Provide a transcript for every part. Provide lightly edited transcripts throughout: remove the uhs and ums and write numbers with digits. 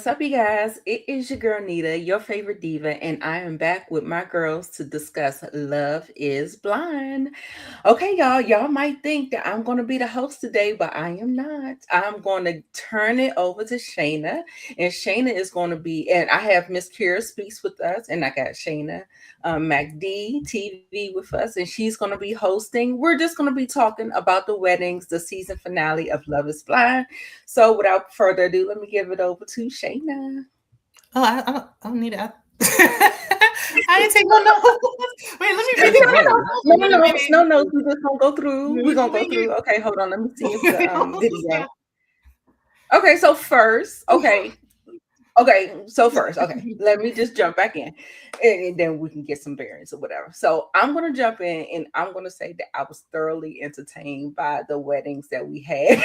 What's up, you guys? It is your girl Nita, your favorite diva, and I am back with my girls to discuss Love is Blind. Okay, y'all, y'all might think that I'm going to be the host today, but I am not. I'm going to turn it over to Shayna, and Shayna is going to be, and I have Miss Kira speaks with us, and I got Shayna MacD TV with us, and she's going to be hosting. We're just going to be talking about the weddings, the season finale of Love is Blind. So without further ado, let me give it over to Shayna. Oh, I don't need it. I didn't take no notes. Wait, let me read No, the no, no, wait a no, minute. no, no. We just gonna go through. We're gonna go Wait through. Okay, hold on. Let me see if a the minute. video. Okay, so first, okay, let me just jump back in, and then we can get some bearings or whatever. So I'm gonna jump in, and I'm gonna say that I was thoroughly entertained by the weddings that we had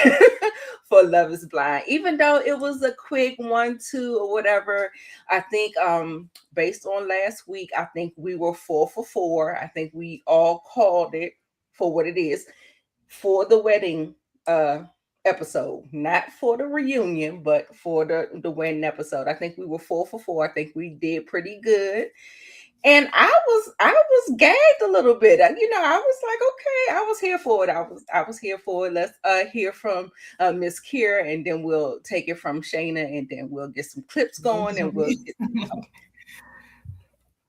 for Love Is Blind, even though it was a quick 1, 2, or whatever. I think based on last week, I think we were 4 for 4. I think we all called it for what it is for the wedding episode, not for the reunion, but for the wedding episode. I think we were 4 for 4. I think we did pretty good. And I was gagged a little bit. I was like, okay, I was here for it. I was here for it. Let's hear from Miss Kira, and then we'll take it from Shayna, and then we'll get some clips going, and we'll get.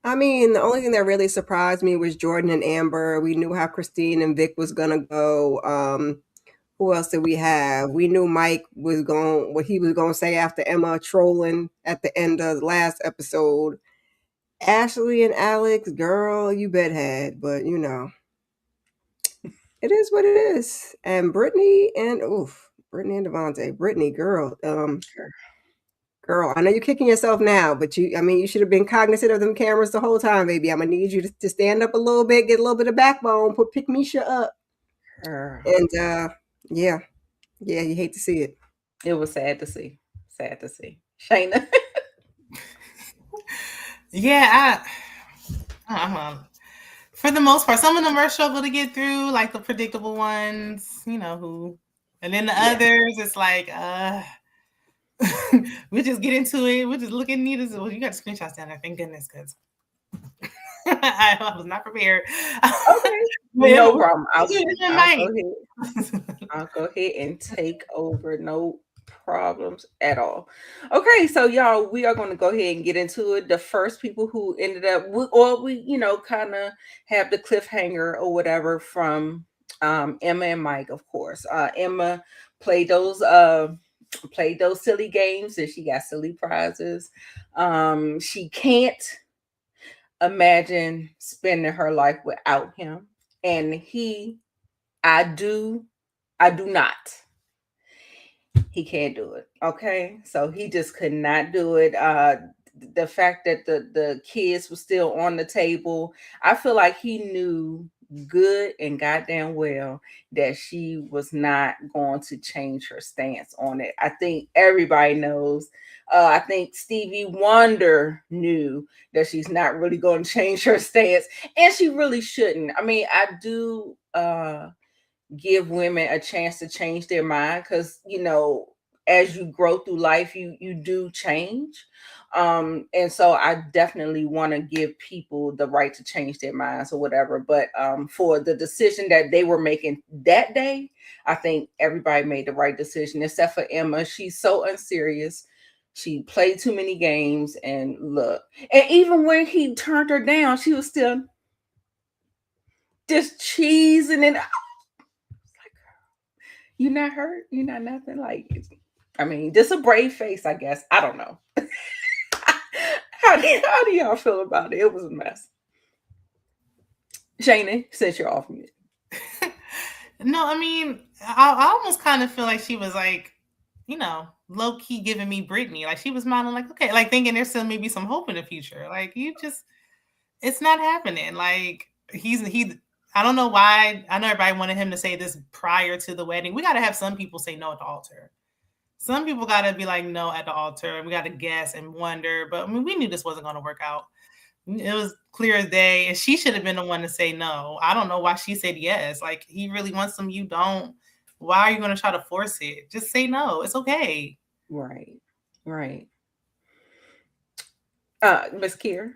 I mean, the only thing that really surprised me was Jordan and Amber. We knew how Christine and Vic was gonna go. Who else did we have? We knew Mike was going what he was gonna say after Emma trolling at the end of the last episode. Ashley and Alex, girl, you bet had, but it is what it is. And Brittany and Devontae. Brittany, girl, I know you're kicking yourself now, but you should have been cognizant of them cameras the whole time, baby. I'm gonna need you to stand up a little bit, get a little bit of backbone, pick Misha up, and yeah, you hate to see it. It was sad to see. Sad to see. Shayna. Yeah, for the most part, some of them are struggle to get through, like the predictable ones, who, and then the others, it's like, we just get into it. We just look at Nita's. Well, you got the screenshots down there. Thank goodness, because I was not prepared. Okay, no problem. I'll go ahead and take over. No problems at all. Okay, so y'all, we are going to go ahead and get into it. The first people who ended up, kind of have the cliffhanger or whatever from Emma and Mike, of course. Emma played those silly games, and she got silly prizes. She can't imagine spending her life without him, and I do not. He can't do it. Okay, so he just could not do it. The fact that the kids were still on the table, I feel like he knew good and goddamn well that she was not going to change her stance on it. I think everybody knows. I think Stevie Wonder knew that she's not really going to change her stance, and she really shouldn't. I mean, I do give women a chance to change their mind, because as you grow through life, you do change. And so I definitely want to give people the right to change their minds or whatever, but for the decision that they were making that day, I think everybody made the right decision except for Emma. She's so unserious. She played too many games, and look, and even when he turned her down, she was still just cheesing it. You not hurt? You not nothing? Like, I mean, just a brave face, I guess. I don't know. How do y'all feel about it? It was a mess. Shayna, since you're off mute. No, I mean, I almost kind of feel like she was like, low key giving me Brittany. Like she was smiling, like, okay, like thinking there's still maybe some hope in the future. Like it's not happening. Like he. I don't know why. I know everybody wanted him to say this prior to the wedding. We got to have some people say no at the altar. Some people got to be like no at the altar, and we got to guess and wonder. But I mean, we knew this wasn't going to work out. It was clear as day, and she should have been the one to say no. I don't know why she said yes. Like, he really wants them, you don't. Why are you going to try to force it? Just say no. It's okay. Right. Miss Kier.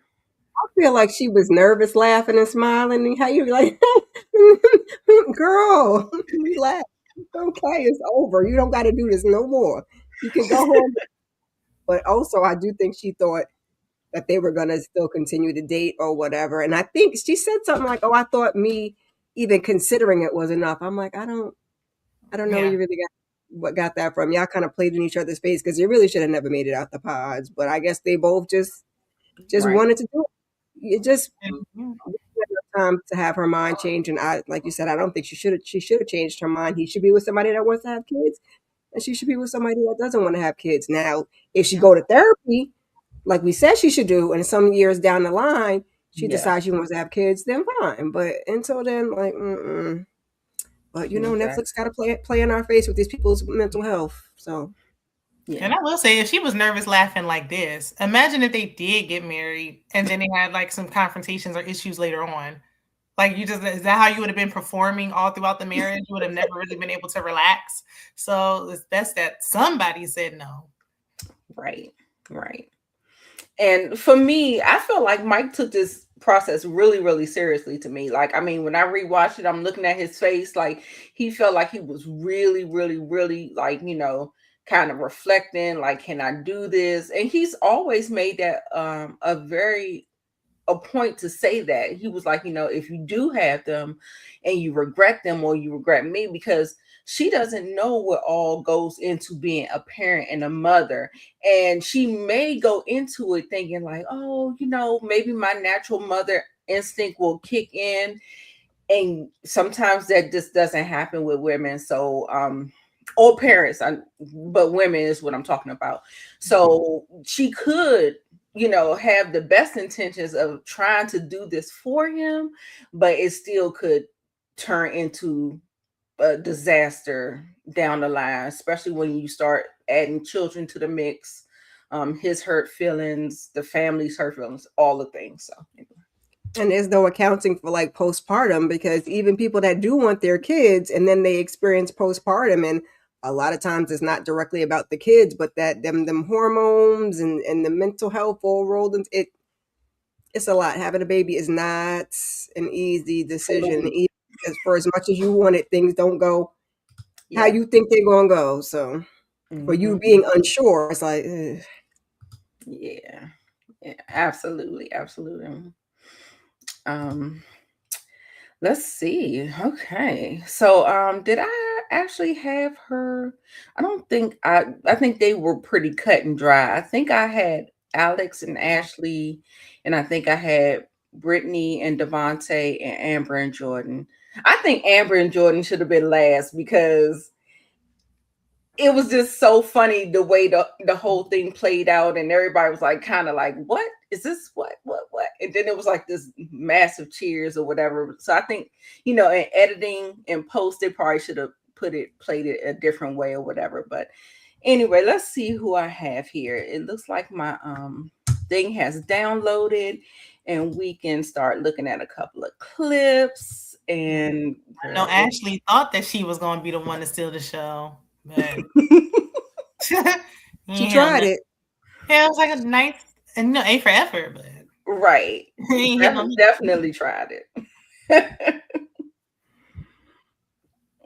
I feel like she was nervous, laughing and smiling. And how you like, girl, relax. It's okay. It's over. You don't got to do this no more. You can go home. But also, I do think she thought that they were going to still continue to date or whatever. And I think she said something like, "Oh, I thought me even considering it was enough." I'm like, I don't know where Yeah. you really got that from. Y'all kind of played in each other's face because you really should have never made it out the pods. But I guess they both just Right. wanted to do it. It just And, yeah. time to have her mind change. And I, like you said, I don't think she should have changed her mind. He should be with somebody that wants to have kids, and she should be with somebody that doesn't want to have kids. Now, if she go to therapy, like we said she should do, and some years down the line she Yeah. decides she wants to have kids, then fine. But until then, like, but you know, Exactly. Netflix got to play in our face with these people's mental health. So, Yeah. And I will say, if she was nervous laughing like this, imagine if they did get married and then they had like some confrontations or issues later on. Like, is that how you would have been performing all throughout the marriage? You would have never really been able to relax. So it's best that somebody said no. Right. And for me, I feel like Mike took this process really, really seriously to me. Like, I mean, when I rewatched it, I'm looking at his face, like he felt like he was really, really, really like, kind of reflecting, like, can I do this? And he's always made that a point to say that. He was like, if you do have them and you regret them or you regret me, because she doesn't know what all goes into being a parent and a mother. And she may go into it thinking like, oh, maybe my natural mother instinct will kick in. And sometimes that just doesn't happen with women. So, or parents, but women is what I'm talking about. So she could, have the best intentions of trying to do this for him, but it still could turn into a disaster down the line, especially when you start adding children to the mix, his hurt feelings, the family's hurt feelings, all the things. So and there's no accounting for like postpartum, because even people that do want their kids and then they experience postpartum, and a lot of times it's not directly about the kids, but that them hormones and the mental health all rolled into it. It's a lot. Having a baby is not an easy decision. Even for as much as you want it, things don't go how you think they're gonna go. So for you being unsure, it's like, ugh. Yeah, absolutely. Let's see. Okay. So did I actually have her? I think they were pretty cut and dry. I think I had Alex and Ashley, and I think I had Brittany and Devontae and Amber and Jordan. I think Amber and Jordan should have been last because it was just so funny the way the whole thing played out, and everybody was like kind of like, what is this, what, and then it was like this massive cheers or whatever. So I think, in editing and post, they probably should have played it a different way or whatever. But anyway, let's see who I have here. It looks like my thing has downloaded, and we can start looking at a couple of clips. And I know Ashley thought that she was going to be the one to steal the show. But she tried it. Yeah, it was like a nice, and A for effort, but right. Definitely tried it.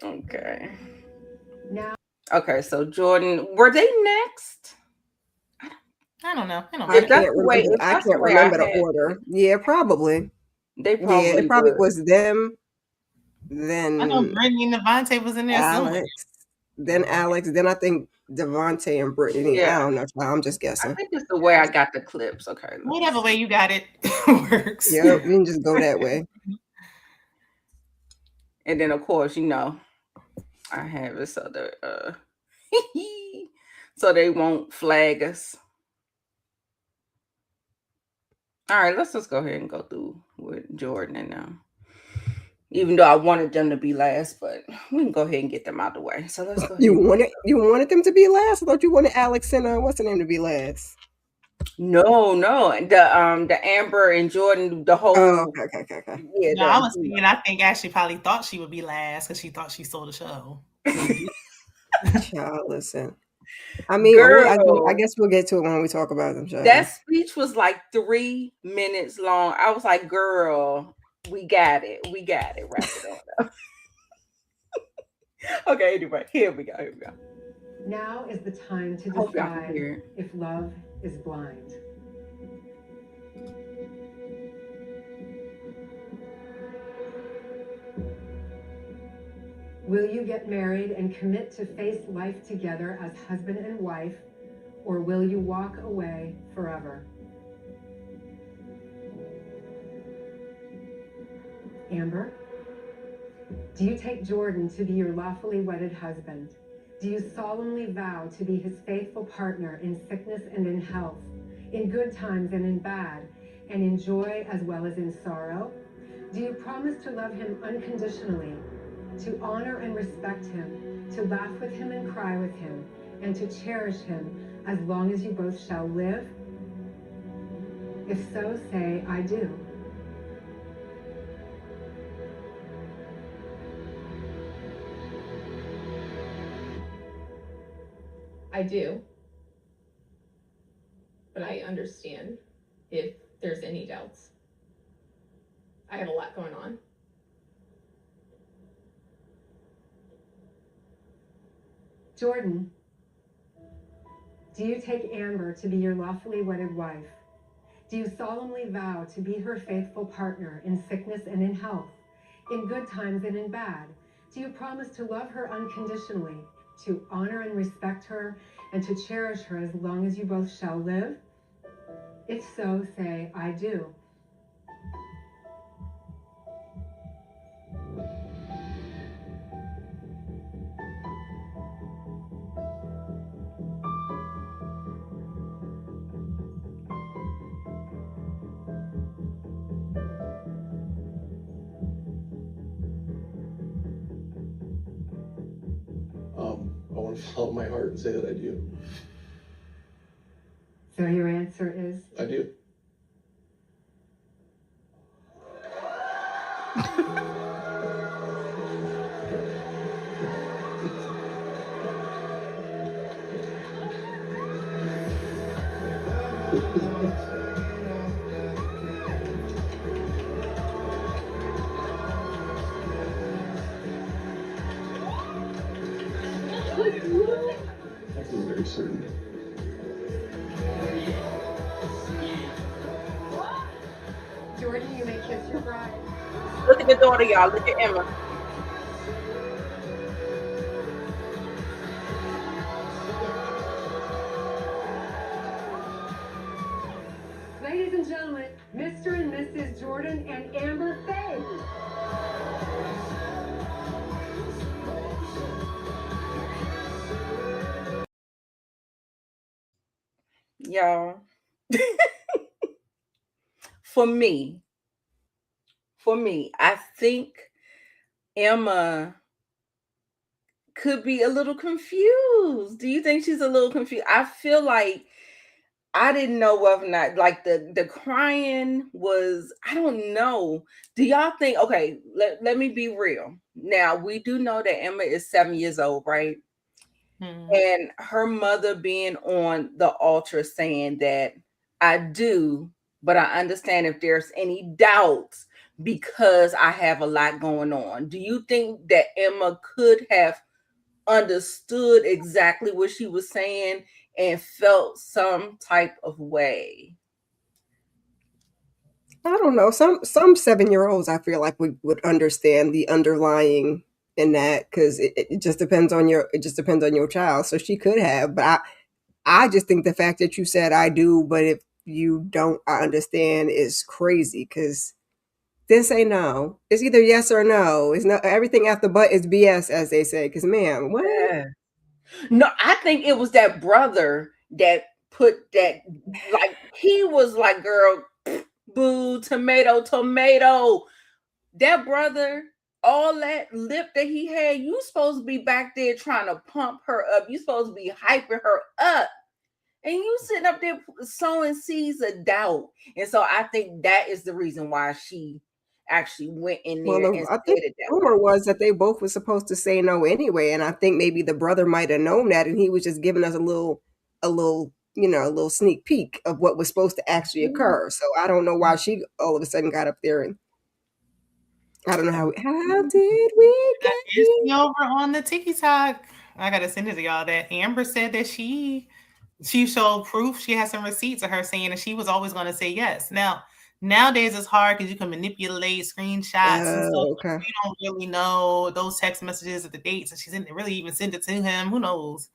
Okay. Now, okay, so Jordan, were they next? I don't know. I can't remember the order. Yeah, probably. It probably was them. Then I know Brittany and Devontae was in there. Alex, then I think Devontae and Brittany. Yeah. I don't know. I'm just guessing. I think it's the way I got the clips. Okay. Whatever way you got it works. Yeah, you can just go that way. And then of course, I have it so that so they won't flag us. All right, let's just go ahead and go through with Jordan and them. Even though I wanted them to be last, but we can go ahead and get them out the way. So let's go. You wanted them to be last? I thought you wanted Alex and what's the name to be last? No. The Amber and Jordan, the whole. Oh, okay. Yeah, no, I was thinking. I think Ashley probably thought she would be last because she thought she stole the show. Child, listen. I mean, I Girl, guess we'll get to it when we talk about them, that child. speech was like 3 minutes long. I was like, girl, we got it. We got it. Wrap it on up. Okay, anyway, here we go. Here we go. Now is the time to Hope y'all can decide hear it. if love is blind. Will you get married and commit to face life together as husband and wife, or will you walk away forever? Amber, do you take Jordan to be your lawfully wedded husband? Do you solemnly vow to be his faithful partner in sickness and in health, in good times and in bad, and in joy as well as in sorrow? Do you promise to love him unconditionally, to honor and respect him, to laugh with him and cry with him, and to cherish him as long as you both shall live? If so, say, I do. I do. But I understand if there's any doubts. I have a lot going on. Jordan, do you take Amber to be your lawfully wedded wife? Do you solemnly vow to be her faithful partner in sickness and in health, in good times and in bad? Do you promise to love her unconditionally, to honor and respect her, and to cherish her as long as you both shall live? If so, say, I do. I want to follow my heart and say that I do. So your answer is? I do. I feel very certain. Jordan, you may kiss your bride. Look at the daughter, y'all. Look at Emma. Ladies and gentlemen, Mr. and Mrs. Jordan and Amber Faye. Y'all. For me, I think Emma could be a little confused. Do you think she's a little confused? I feel like I didn't know whether or not like the crying was, I don't know. Do y'all think, okay, let me be real. Now we do know that Emma is 7 years old, right? And her mother being on the altar saying that I do, but I understand if there's any doubts because I have a lot going on. Do you think that Emma could have understood exactly what she was saying and felt some type of way? I don't know. Some 7-year-olds I feel like would understand the underlying in that, because it just depends on your child. So she could have, but I just think the fact that you said I do, but if you don't, I understand is crazy, because then say no. It's either yes or no. It's not everything after but is BS, as they say. Because man, what? Yeah. No, I think it was that brother that put that, like, he was like, girl, boo, tomato. That brother, all that lip that he had, you supposed to be back there trying to pump her up. You supposed to be hyping her up. And you sitting up there sowing seeds of doubt. And so I think that is the reason why she actually went in Well, there and I said think it the that way. rumor was that they both were supposed to say no anyway, and I think maybe the brother might have known that, and he was just giving us a little, a little sneak peek of what was supposed to actually occur. So I don't know why she all of a sudden got up there, and I don't know how did we get Is here? he over on the TikTok? I gotta send it to y'all. That Amber said that she showed proof. She has some receipts of her saying that she was always going to say yes. Now nowadays it's hard because you can manipulate screenshots and stuff. Okay. We don't really know those text messages at the dates, and she didn't really even send it to him. Who knows?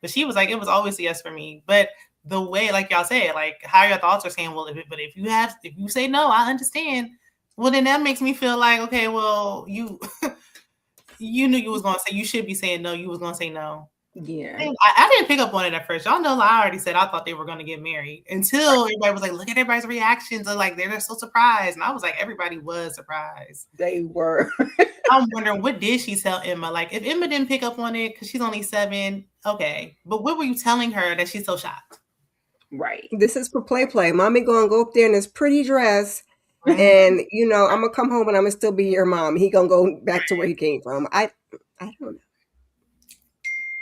But she was like, it was always a yes for me. But the way, like y'all said, like how your thoughts are saying, well, if you say no, I understand. Well, then that makes me feel like, okay, well, you you knew you was gonna say, you should be saying no. You was gonna say no. Yeah. I didn't pick up on it at first. Y'all know, I already said I thought they were going to get married until everybody was like, look at everybody's reactions. They're like, they're so surprised. And I was like, everybody was surprised. They were. I'm wondering, what did she tell Emma? Like, if Emma didn't pick up on it because she's only 7, okay. But what were you telling her that she's so shocked? Right. This is for play. Mommy gonna go up there in this pretty dress, and I'm gonna come home and I'm gonna still be your mom. He gonna go back to where he came from. I don't know.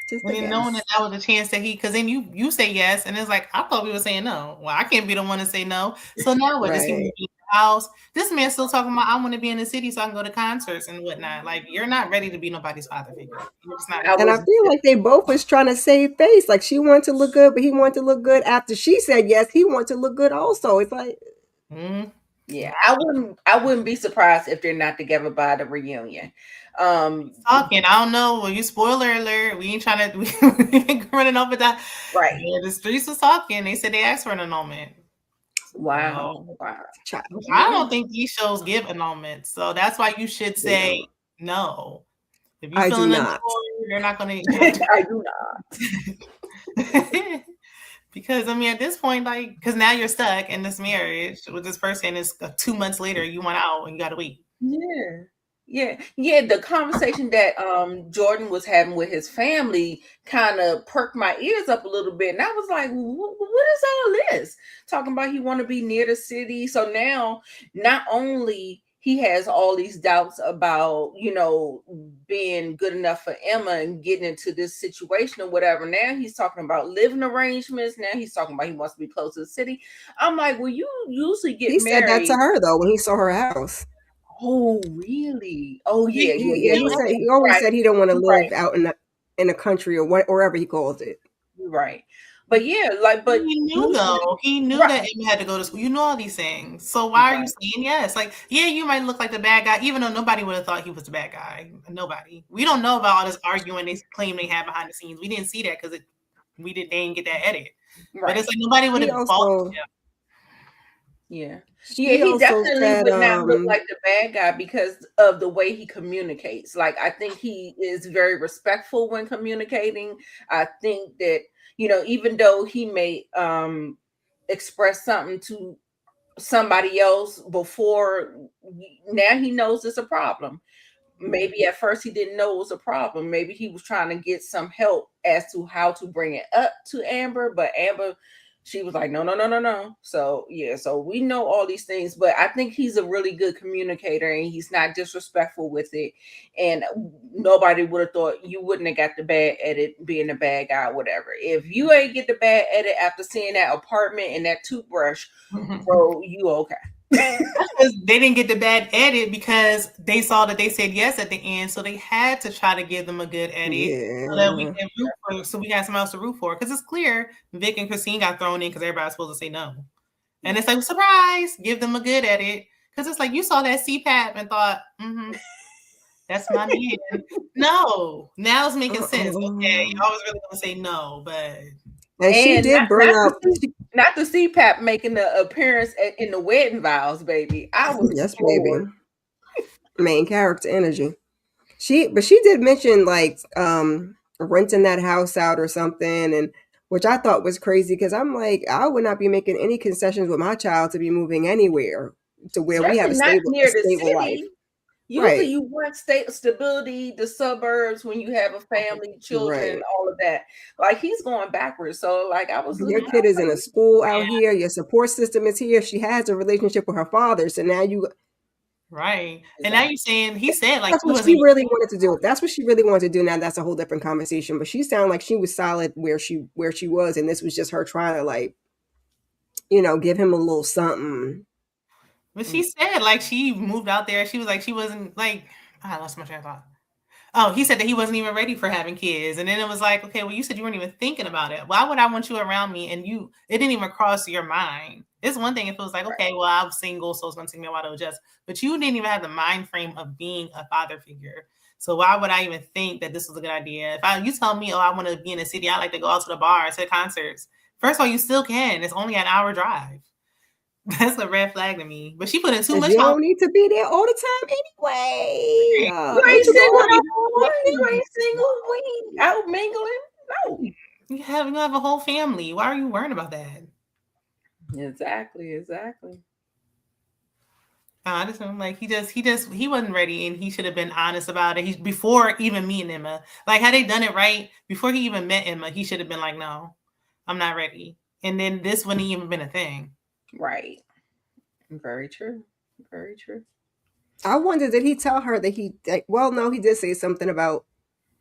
Just when knowing that was a chance that because then you say yes, and it's like, I thought we were saying no. Well, I can't be the one to say no. So now what? Does he move to the house? This man's still talking about, I want to be in the city so I can go to concerts and whatnot. Like, you're not ready to be nobody's father figure. You're just not. And I feel like they both was trying to save face. Like, she wanted to look good, but he wanted to look good after she said yes. He wanted to look good also. It's like, yeah, I wouldn't be surprised if they're not together by the reunion. Talking, I don't know. Well, you spoiler alert. We ain't trying to. We ain't running off with that. Right. Yeah, the streets was talking. They said they asked for an annulment. Wow. I don't think these shows give annulments, so that's why you should say no. If you're feeling unsure, they're not going to. I do not. Because I mean, at this point, like, because now you're stuck in this marriage with this person. It's 2 months later, you went out and you got to wait. Yeah. The conversation that Jordan was having with his family kind of perked my ears up a little bit, and I was like, what is all this? Talking about he want to be near the city. So now, not only he has all these doubts about, being good enough for Emma and getting into this situation or whatever. Now he's talking about living arrangements. Now he's talking about he wants to be close to the city. I'm like, well, you usually get married. He said that to her though when he saw her house. Oh, really? Oh, yeah. He always said he don't want to live out in the country or wherever he calls it. Right. But he knew though. He knew that Emma had to go to school. You know all these things. So why are you saying yes? Like, yeah, you might look like the bad guy, even though nobody would have thought he was the bad guy. Nobody. We don't know about all this arguing they claim they had behind the scenes. We didn't see that because they didn't get that edit. Right. But it's like nobody would have faulted him. Yeah. He definitely would not look like the bad guy because of the way he communicates. Like, I think he is very respectful when communicating. I think that, even though he may express something to somebody else before, now he knows it's a problem. Maybe at first he didn't know it was a problem. Maybe he was trying to get some help as to how to bring it up to Amber, but Amber, she was like, no. So, yeah, so we know all these things, but I think he's a really good communicator and he's not disrespectful with it. And nobody would have thought you wouldn't have got the bad edit being a bad guy or whatever. If you ain't get the bad edit after seeing that apartment and that toothbrush, bro, you okay. They didn't get the bad edit because they saw that they said yes at the end, so they had to try to give them a good edit so that we can root for. So we got someone else to root for because it's clear Vic and Christine got thrown in because everybody's supposed to say no, and it's like surprise, give them a good edit because it's like you saw that CPAP and thought, that's my man. No, now it's making sense. Okay, y'all was really gonna say no, but. And she did bring up not the CPAP making the appearance in the wedding vows, baby. I was baby. Main character energy. She did mention like renting that house out or something, and which I thought was crazy because I'm like, I would not be making any concessions with my child to be moving anywhere to where we have a stable life. Usually you want stability, the suburbs, when you have a family, children, all of that. Like, he's going backwards. So, like, I was your kid is in a school out here. Your support system is here. She has a relationship with her father. So now Right. And now you're saying he said like That's he what wasn't she even really wanted to do. That's what she really wanted to do. Now that's a whole different conversation. But she sounded like she was solid where she was, and this was just her trying to like, give him a little something. But she said like she moved out there. She was like she wasn't like I lost my train of thought. Oh, he said that he wasn't even ready for having kids. And then it was like, okay, well, you said you weren't even thinking about it. Why would I want you around me? And it didn't even cross your mind. It's one thing if it was like, okay, well, I'm single, so it's going to take me a while to adjust. But you didn't even have the mind frame of being a father figure. So why would I even think that this was a good idea? If you tell me, oh, I want to be in the city, I like to go out to the bars, to concerts. First of all, you still can. It's only an hour drive. That's a red flag to me. But she put in too much. You don't need to be there all the time anyway. You ain't single no more. You ain't single. We ain't out mingling. No. You have a whole family. Why are you worrying about that? Exactly. I just feel like he wasn't ready, and he should have been honest about it. Before even meeting Emma, like had they done it right before he even met Emma, he should have been like, "No, I'm not ready." And then this wouldn't even been a thing. Right. Very true. I wonder, did he tell her that well, no, he did say something about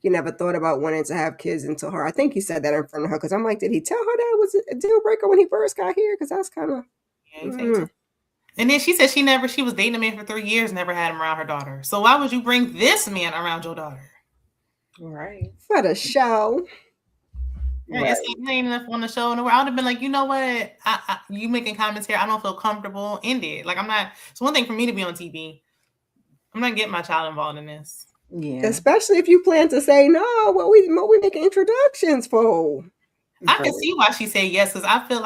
he never thought about wanting to have kids until her. I think he said that in front of her because I'm like, did he tell her that it was a deal breaker when he first got here? Because that's kind of. Yeah, and then she said she was dating a man for 3 years, never had him around her daughter. So why would you bring this man around your daughter? Right. For the show. Right. It's like, ain't enough on the show. And I would have been like, you know what? You making comments here. I don't feel comfortable. End it. Like, I'm not. It's one thing for me to be on TV. I'm not getting my child involved in this. Yeah. Especially if you plan to say no. What we making introductions for? I can see why she said yes, because I feel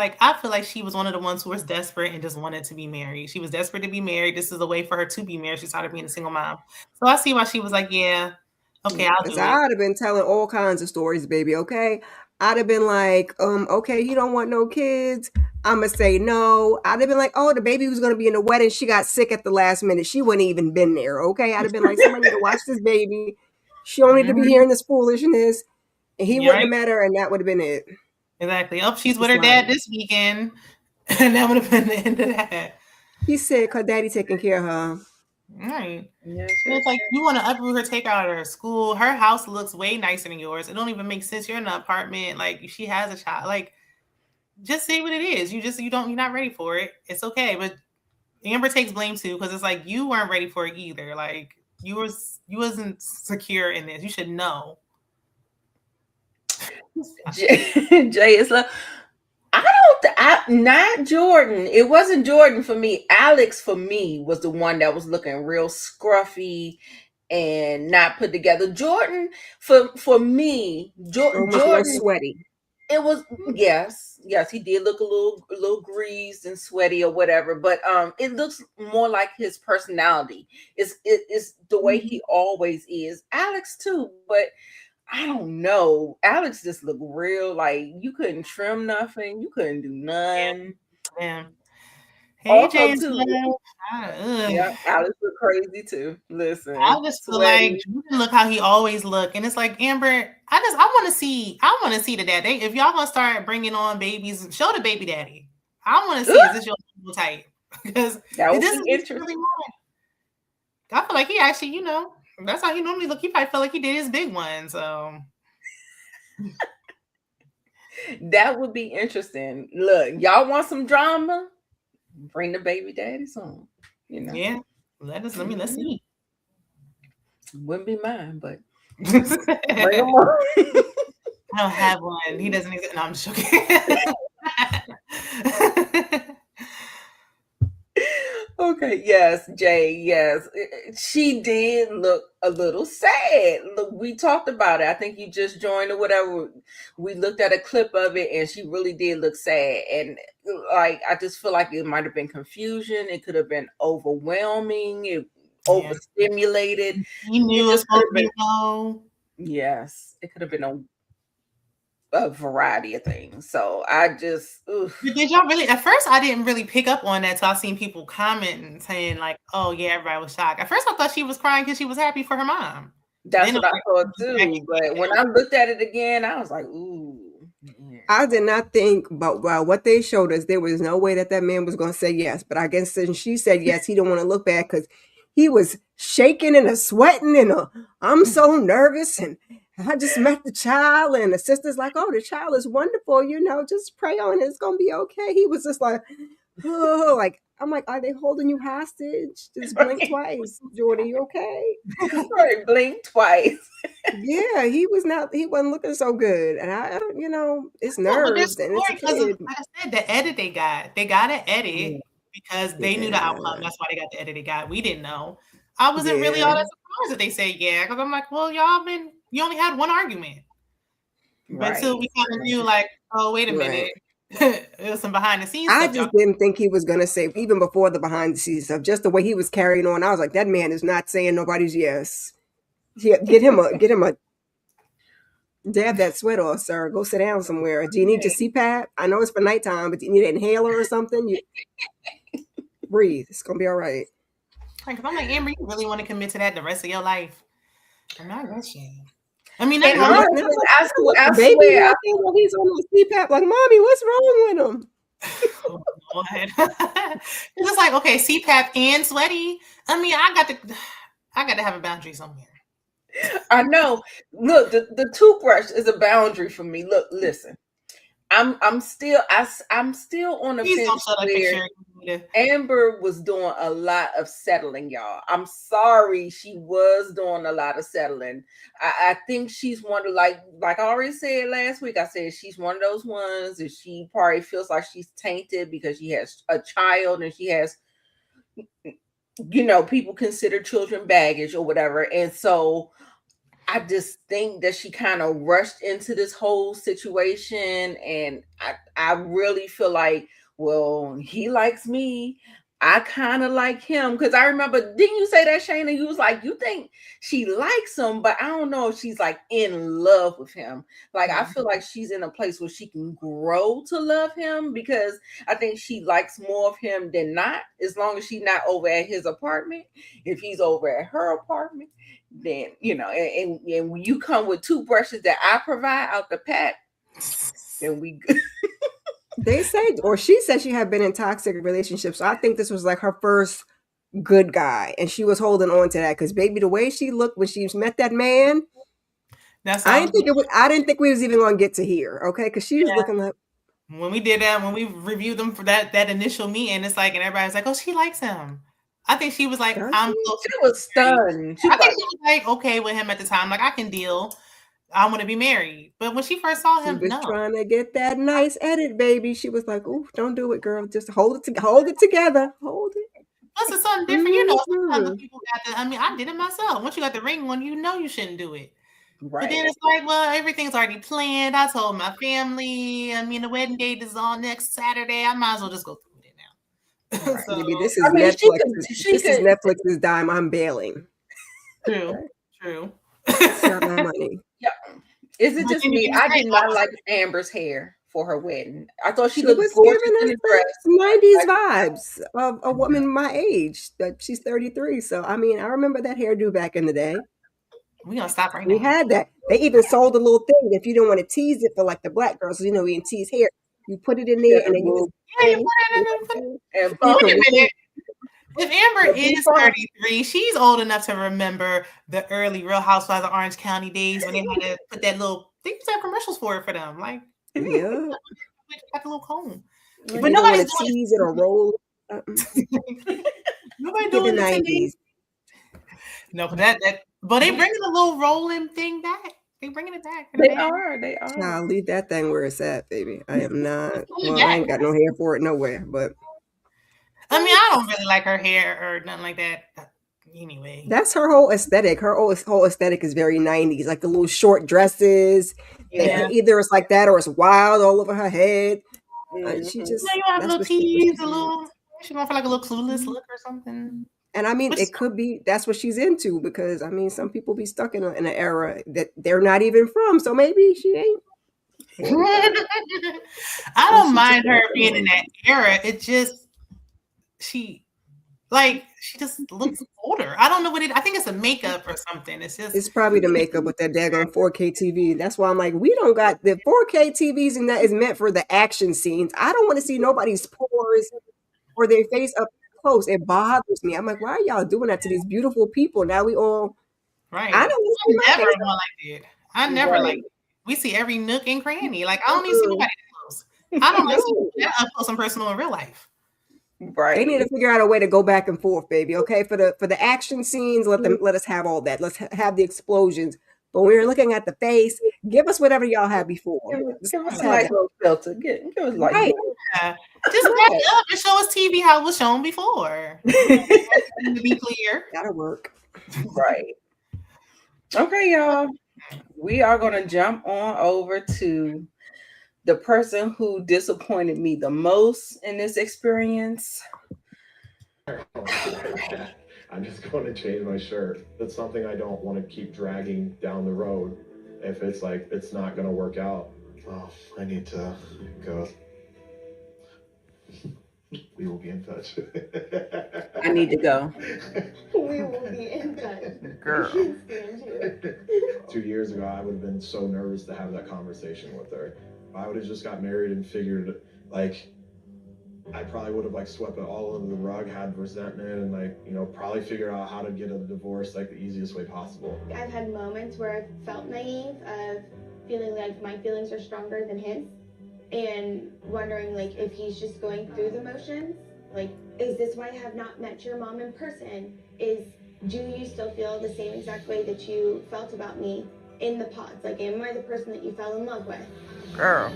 like she was one of the ones who was desperate and just wanted to be married. She was desperate to be married. This is a way for her to be married. She started being a single mom. So I see why she was like, yeah, okay, I'll do it. I'd have been telling all kinds of stories, baby. Okay. I'd have been like, okay, you don't want no kids. I'm going to say no. I'd have been like, oh, the baby was going to be in the wedding. She got sick at the last minute. She wouldn't even been there. Okay. I'd have been like, somebody need to watch this baby. She don't need to be hearing this foolishness. And he wouldn't have met her, and that would have been it. Exactly. Oh, she's with her dad this weekend. And that would have been the end of that. He said, her daddy taking care of her. Right. Yes, it's like you want to uproot her, take her out of her school. Her house looks way nicer than yours. It don't even make sense. You're in an apartment. Like she has a child. Like just say what it is. You're not ready for it. It's okay. But Amber takes blame too, because it's like you weren't ready for it either. Like you wasn't secure in this. You should know. Jay is like, not Jordan. It wasn't Jordan for me. Alex for me was the one that was looking real scruffy and not put together. Jordan for me, Jordan was sweaty. It was yes, he did look a little greased and sweaty or whatever, but it looks more like his personality. It's the way he always is. Alex too, but I don't know. Alex just looked real like you couldn't trim nothing. You couldn't do none. Yeah. Hey, James. Yeah, Alex looked crazy too. Listen, I just feel like look how he always look, and it's like Amber. I want to see the dad. If y'all gonna start bringing on babies, show the baby daddy. I want to see is this your type because this is interesting. Really I feel like he actually, that's how he normally look. He probably felt like he did his big one. So that would be interesting. Look, y'all want some drama? Bring the baby daddies on. Yeah. Let's see. Wouldn't be mine, but bring him on. I don't have one. He doesn't exist. No, I'm just joking. Okay, yes, Jay, yes. She did look a little sad. Look, we talked about it. I think you just joined or whatever. We looked at a clip of it and she really did look sad. And like, I just feel like it might have been confusion. It could have been overwhelming, overstimulated. You knew it was supposed to be low. Yes, it could have been a variety of things. So I just did y'all really at first I didn't really pick up on that, so I seen people commenting saying like, oh yeah, everybody was shocked. At first I thought she was crying because she was happy for her mom. That's what I thought too. But when I looked at it again, I was like, ooh. Yeah. I did not think, but what they showed us, there was no way that man was going to say yes. But I guess since she said yes, he didn't want to look bad because he was shaking and sweating and I'm so nervous and I just met the child and the sister's like, oh, the child is wonderful, just pray on it. It's gonna be okay. He was just like, oh, like I'm like, are they holding you hostage? Just blink twice. Jordan, you okay? Right, blink twice. Yeah, he wasn't looking so good. And I it's nerves and it's a kid. Like I said, the edit they got an edit because they knew the outcome. That's why they got the edit they got. We didn't know. I wasn't really all that surprised that they say yeah, because I'm like, well, you only had one argument. But until we kind of knew, like, oh, wait a minute. It was some behind the scenes I stuff. just didn't think he was gonna say, even before the behind the scenes stuff, just the way he was carrying on. I was like, that man is not saying nobody's yes. Yeah, get him a dab that sweat off, sir. Go sit down somewhere. Do you need your CPAP? I know it's for nighttime, but do you need an inhaler or something? You breathe. It's gonna be all right. Because I'm like, Amber, you really want to commit to that the rest of your life? I'm not that shit. I mean, And that's honestly, I swear, he's on the CPAP. Like, mommy, what's wrong with him? Oh, it's just like, okay, CPAP and sweaty. I mean, I got to have a boundary somewhere. I know. Look, the toothbrush is a boundary for me. Look, listen. I'm still on the fence where Amber was doing a lot of settling, y'all. I'm sorry, she was doing a lot of settling. I think she's one of, like I already said last week, I said she's one of those ones that she probably feels like she's tainted because she has a child and she has, people consider children baggage or whatever. And so I just think that she kind of rushed into this whole situation. And I really feel like, well, he likes me. I kind of like him. Because I remember, didn't you say that, Shayna? You was like, you think she likes him, but I don't know if she's like in love with him. Like, I feel like she's in a place where she can grow to love him because I think she likes more of him than not, as long as she's not over at his apartment. If he's over at her apartment, then and when you come with toothbrushes that I provide out the pack, then we good. They say, or she said, she had been in toxic relationships. So I think this was like her first good guy, and she was holding on to that because, baby, the way she looked when she met that man, I didn't think we was even gonna get to here, okay? Because she was looking like, when we did that, when we reviewed them for that initial meeting, it's like, and everybody's like, oh, she likes him. I think she was like, I'm close. She was stunned. I think she was like okay with him at the time. Like, I can deal. I want to be married. But when she first saw him, she was trying to get that nice edit, baby. She was like, "Ooh, don't do it, girl. Just hold it together. Hold it." Plus, it's something different. Sometimes people got the. I mean, I did it myself. Once you got the ring on, you shouldn't do it. Right. But then it's like, well, everything's already planned. I told my family. I mean, the wedding date is on next Saturday. I might as well just go through it now. Right. So, maybe this is Netflix. This is Netflix's dime. I'm bailing. True. It's not my money. Yeah. Is it just me? I did not like Amber's hair for her wedding. I thought she looked gorgeous in the dress. 90s vibes of a woman my age. She's 33. So, I mean, I remember that hairdo back in the day. We're going to stop right now. We had that. They even sold a little thing. If you don't want to tease it for like the black girls, we can tease hair. You put it in there and then you put it in there. If Amber is 33, she's old enough to remember the early Real Housewives of Orange County days when they had to put that little. They used to have commercials for it for them, like got the little comb. But nobody's doing tease it or roll. Nobody doing it. No, that. But they bringing a little rolling thing back. They bringing it back. They are. Nah, leave that thing where it's at, baby. I am not. Well, I ain't got no hair for it nowhere, but. I mean, I don't really like her hair or nothing like that. Anyway, that's her whole aesthetic. Her whole aesthetic is very 90s, like the little short dresses. Yeah. Either it's like that or it's wild all over her head. She just you have little teeth, she's going for like a little clueless look or something. And I mean, it could be that's what she's into because I mean, some people be stuck in an era that they're not even from, so maybe she ain't. I don't mind her being in that era. It just. She just looks older. I don't know what I think it's a makeup or something. It's probably the makeup with that daggone 4K TV. That's why I'm like, we don't got the 4K TVs, and that is meant for the action scenes. I don't want to see nobody's pores or their face up close. It bothers me. I'm like, why are y'all doing that to these beautiful people? Now we all. Right. I don't want to see my never face. one like that. I never Right. like it. We see every nook and cranny. Like I don't even see nobody that close. I don't like see that up close and personal in real life. Right. They need to figure out a way to go back and forth, baby. Okay, for the action scenes, let us have all that. Let's have the explosions. But when you're looking at the face, give us whatever y'all had before. Give us a nice little filter. Give us like Right. Yeah. Just back it up and show us TV how it was shown before. To be clear. That'll work. Right. Okay, y'all. We are gonna jump on over to the person who disappointed me the most in this experience. I'm just going to change my shirt. That's something I don't want to keep dragging down the road if it's like it's not going to work out. Oh, I need to go. We will be in touch. I need to go. We will be in touch. Girl. 2 years ago, I would have been so nervous to have that conversation with her. I would have just got married and figured, like, I probably would have like swept it all under the rug, had resentment, and like, you know, probably figured out how to get a divorce like the easiest way possible. I've had moments where I've felt naive of feeling like my feelings are stronger than his, and wondering like if he's just going through the motions. Like, is this why I have not met your mom in person? Do you still feel the same exact way that you felt about me in the pods? Like, am I the person that you fell in love with? Girl.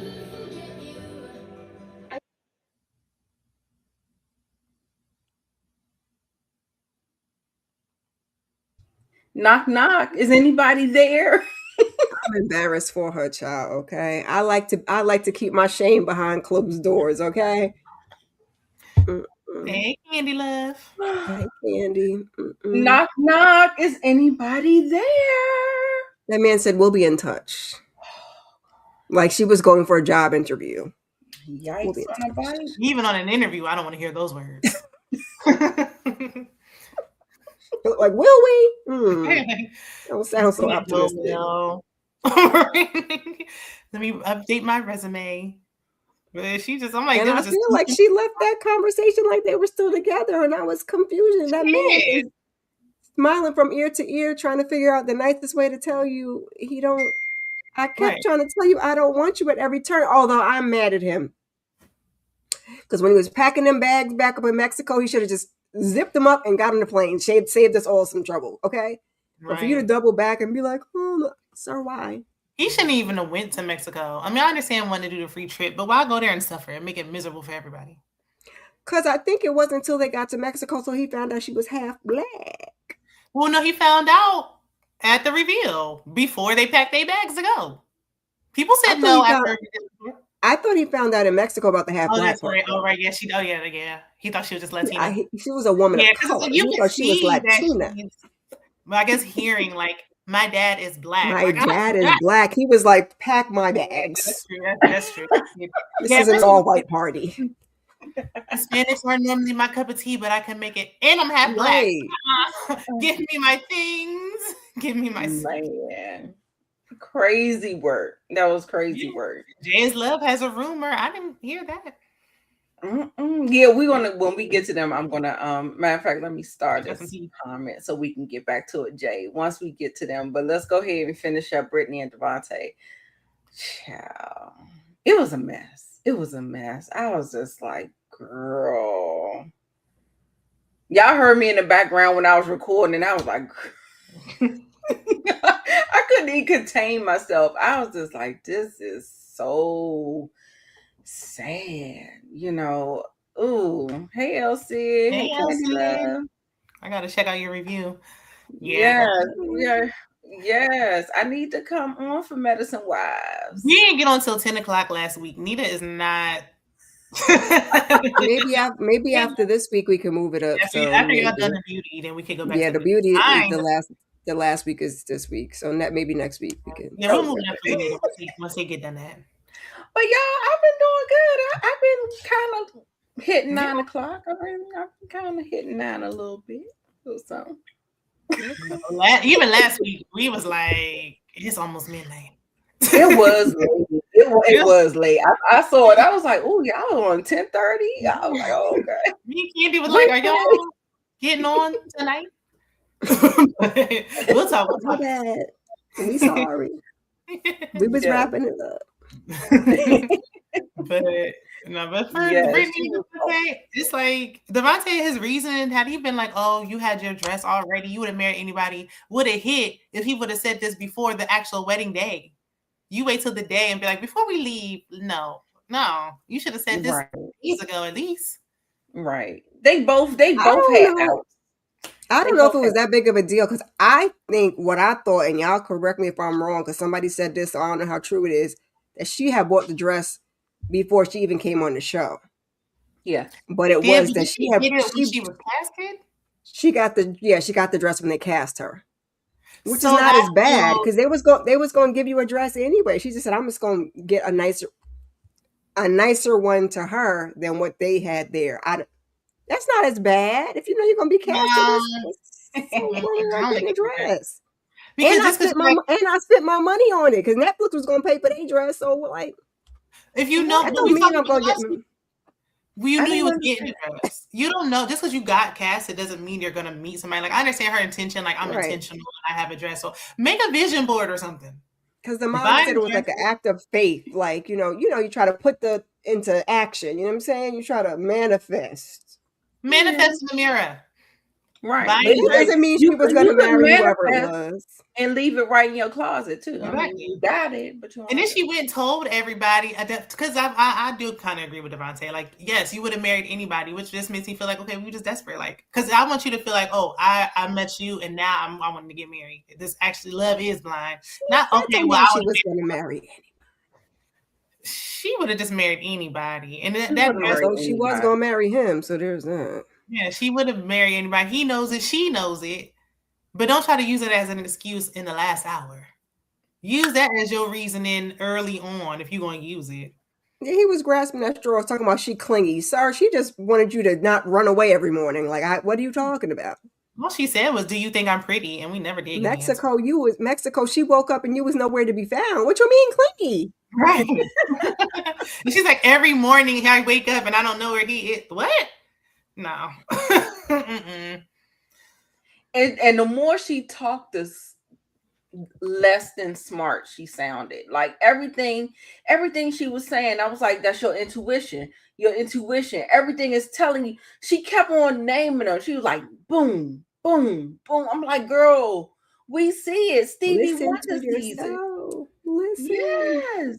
Knock knock. Is anybody there? I'm embarrassed for her, child. Okay, I like to keep my shame behind closed doors. Okay. Hey, Candy Love. Hey, Candy. Knock knock. Is anybody there? That man said we'll be in touch. Like she was going for a job interview. Yikes We'll be in on a touch. bite. Even on an interview, I don't want to hear those words. Like, will we? Don't sound so optimistic. No. Let me update my resume. But she just, I'm like, And I feel like she left that conversation like they were still together, and I was confused. That man is smiling from ear to ear, trying to figure out the nicest way to tell you he don't. I kept trying to tell you I don't want you at every turn, although I'm mad at him. Because when he was packing them bags back up in Mexico, he should have just zipped them up and got on the plane. Saved us all some trouble, okay? But for you to double back and be like, oh, sir, why? He shouldn't even have went to Mexico. I mean, I understand wanting to do the free trip, but why go there and suffer and make it miserable for everybody? Because I think it wasn't until they got to Mexico so he found out she was half black. Well, no, he found out at the reveal before they packed their bags to go. People said no after. I thought he found out in Mexico about the half black. That's right. Oh, right. Yeah, yeah. He thought she was just Latina. She was a woman of color. You thought she was Latina. Well, I guess hearing like, my dad is black. My dad is black. He was like, pack my bags. That's true. This is an all-white party. Hispanics aren't normally my cup of tea, but I can make it. And I'm half black. Give me my things. Give me my man. Crazy work. That was crazy work. Jay's Love has a rumor. I didn't hear that. Yeah, when we get to them, I'm gonna matter of fact, let me start this comment so we can get back to it, Jay, once we get to them. But let's go ahead and finish up Brittany and Devontae. Child, it was a mess. I was just like, girl. Y'all heard me in the background when I was recording, and I was like, I couldn't even contain myself. I was just like, this is so sad, you know. Ooh, hey Elsie. Hey Elsie. I gotta check out your review. Yes. I need to come on for Medicine Wives. We didn't get on till 10 o'clock last week. Nita is not. maybe after this week we can move it up. So after y'all done the beauty, then we can go back. Yeah, the beauty is the last week is this week, so maybe next week we can. Yeah, we'll move it up once they get done that. But y'all, I've been doing good. I've been kind of hitting 9 o'clock. I've been kind of hitting 9 a little bit or something. Even last week, we was like, it's almost midnight. It it was late. I saw it. I was like, "Oh, y'all on 10:30." I was like, "Oh, okay." Me and Candy was like, "Are y'all getting on tonight?" We'll talk. My bad. We sorry. We was Yeah. wrapping it up. But no, but for Yes, Brittany, she was- it's like Devontae, his reason, had he been like, "Oh, you had your dress already, you would have married anybody," would have hit if he would have said this before the actual wedding day. You wait till the day and be like, "Before we leave, no, you should have said this Right. years ago at least." Right. They both had know. out. I They don't know if both it was had- that big of a deal because I think what I thought, and y'all correct me if I'm wrong, because somebody said this, so I don't know how true it is, that she had bought the dress before she even came on the show. Yeah. But it Yeah, was but that did she she had get it when she was casted? she got the dress when they cast her, which So is not I as bad feel- because they was going to give you a dress anyway. She just said, "I'm just going to get a nicer one to her than what they had there." That's not as bad if you know you're going to be casted. So why am I getting a dress? Because And I just 'cause spent my money on it because Netflix was going to pay for their dress. So like, if you know, that but don't we mean talking I'm going to about get. you I knew you didn't was getting a dress. You don't know just because you got cast, it doesn't mean you're gonna meet somebody. Like I understand her intention, like I'm Right. intentional and I have a dress. So make a vision board or something. Because the mom Buy said it was like an act of faith, like you try to put into action. You know what I'm saying? You try to manifest. Manifest in the mirror. Right. Buy But a it dress. doesn't mean she You was could- going to you could marry whoever it manifest was. and leave it right in your closet too. I mean, Exactly. you got it, but you And then she went and told everybody, because I do kind of agree with Devontae. Like, yes, you would have married anybody, which just makes me feel like, okay, we just desperate. Like, because I want you to feel like, oh, I met you, and now I want to get married. This actually, love is blind. Not That okay. don't Well, mean I she would. was going to marry. She would have just married anybody, and She that would've dress. married So she was anybody. going to marry him. So there's that. Yeah, she would have married anybody. He knows it. She knows it. But don't try to use it as an excuse in the last hour. Use that as your reasoning early on if you're going to use it. Yeah, he was grasping at straws, talking about she clingy. Sir, she just wanted you to not run away every morning. Like, what are you talking about? All she said was, "Do you think I'm pretty?" And we never did. Mexico, Mexico. She woke up and you was nowhere to be found. What you mean clingy? Right. And she's like, every morning I wake up and I don't know where he is. What? No. Mm-mm. And the more she talked, this less than smart she sounded. Like everything she was saying, I was like, that's your intuition. Your intuition. Everything is telling you. She kept on naming her. She was like, boom, boom, boom. I'm like, girl, we see it. Stevie Listen Wonder to sees it. yourself. Listen.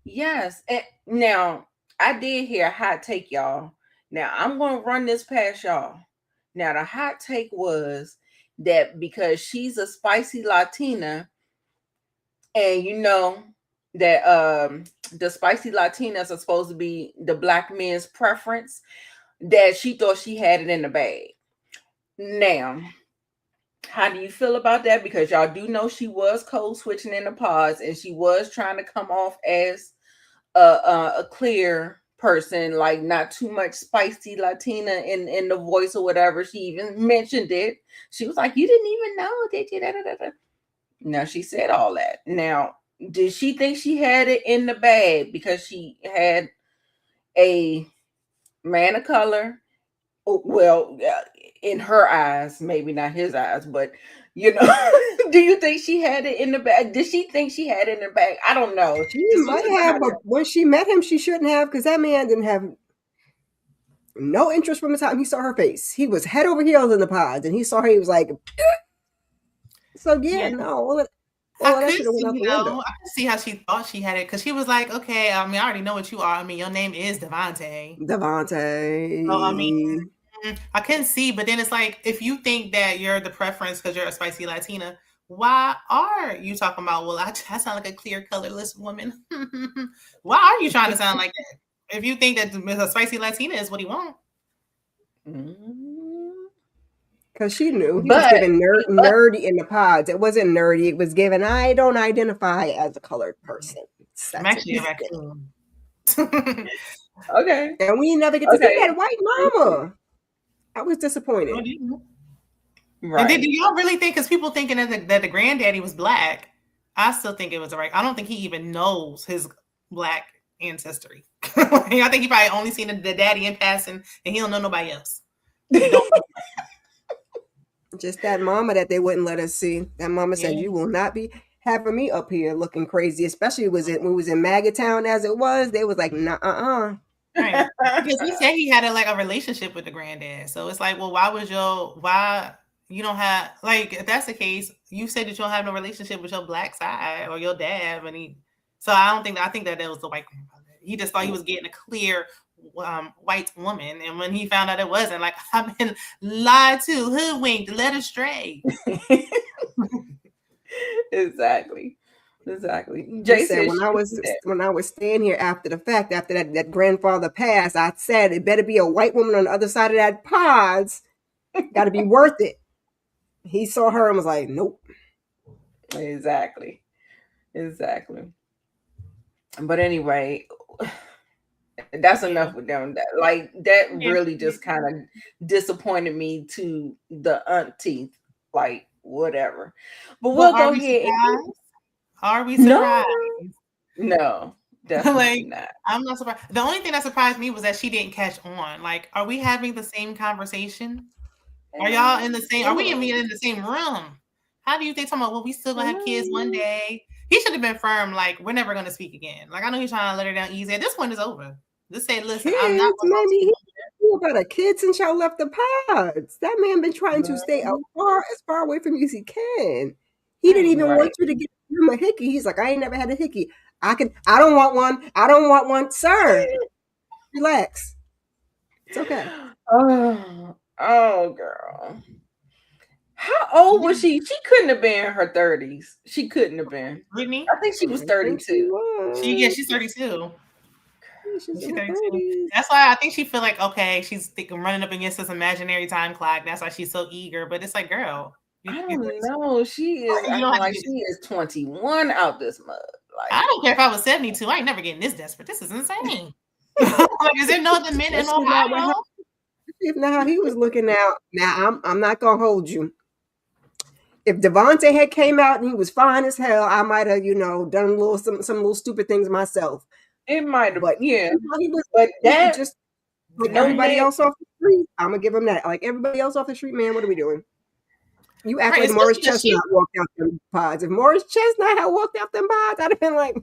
Yes. And now I did hear a hot take, y'all. Now I'm gonna run this past y'all. Now the hot take was that because she's a spicy Latina, and you know that the spicy Latinas are supposed to be the black men's preference, that she thought she had it in the bag. Now, how do you feel about that? Because y'all do know she was code switching in the pods, and she was trying to come off as a clear person, like not too much spicy Latina in the voice or whatever. She even mentioned it. She was like, "You didn't even know, did you?" Da, da, da, da. Now she said all that. Now, did she think she had it in the bag because she had a man of color? Well, in her eyes, maybe not his eyes, but you know, do you think she had it in the bag? Did she think she had it in the bag? I don't know. She might have, but when she met him, she shouldn't have, because that man didn't have no interest from the time he saw her face. He was head over heels in the pods, and he saw her. He was like, so yeah. No. I could see how she thought she had it, because she was like, okay, I mean, I already know what you are. I mean, your name is Devontae. So, I mean, I couldn't see, but then it's like, if you think that you're the preference because you're a spicy Latina, why are you talking about, well, I sound like a clear, colorless woman? Why are you trying to sound like that? If you think that a spicy Latina is what he wants. Because she knew he was giving nerdy in the pods. It wasn't nerdy. It was given, I don't identify as a colored person. I'm actually a raccoon. Okay. And we never get to see that white mama. I was disappointed. Right. And then, do y'all really think, because people thinking that the granddaddy was black, I still think it was right. I don't think he even knows his Black ancestry. I think he probably only seen the daddy in passing, and he don't know nobody else. Just that mama that they wouldn't let us see. That mama said, "You will not be having me up here looking crazy." Especially when we was in Maggot Town as it was. They was like, "Nah, Right. Because he said he had a relationship with the granddad. So it's like, well, why you don't have, like, if that's the case, you said that you don't have no relationship with your Black side or your dad, so I think that was the white grandfather. He just thought he was getting a clear white woman, and when he found out it wasn't, like, I've been lied to, hoodwinked, led astray. Exactly. Jay said when I was staying here after the fact, after that grandfather passed, I said it better be a white woman on the other side of that pods. Got to be worth it. He saw her and was like, "Nope." Exactly. But anyway, that's enough with them. That really just kind of disappointed me to the umpteenth. Like, whatever. But we'll go ahead. Are we surprised? No, definitely not. I'm not surprised. The only thing that surprised me was that she didn't catch on. Like, are we having the same conversation? Are y'all in the same? Are we even in the same room? How do you think? Talking about, well, we still gonna have kids one day. He should have been firm. Like, we're never gonna speak again. Like, I know he's trying to let her down easy. This one is over. Just say, listen, I'm not. Maybe he about a kid since y'all left the pods. That man been trying to stay as far away from you as he can. He didn't even want you to get him a hickey. He's like, I ain't never had a hickey. I don't want one. Sir, relax. It's okay. Oh, girl. How old was she? She couldn't have been in her 30s. She couldn't have been. Brittany? I think she was 32. She's 32. She's 32. That's why I think she feel like, okay, she's running up against this imaginary time clock. That's why she's so eager. But it's like, girl, I don't know. She is like she is 21 out this mud. Like, I don't care if I was 72. I ain't never getting this desperate. This is insane. Like, is there no other men in Ohio? If not how he was looking out. Now I'm not gonna hold you. If Devontae had came out and he was fine as hell, I might have, done some little stupid things myself. It might have, but yeah. Like everybody else off the street, I'm gonna give him that. Like everybody else off the street, man, what are we doing? You act like Morris Chestnut walked out them pods. If Morris Chestnut had walked out them pods, I'd have been like,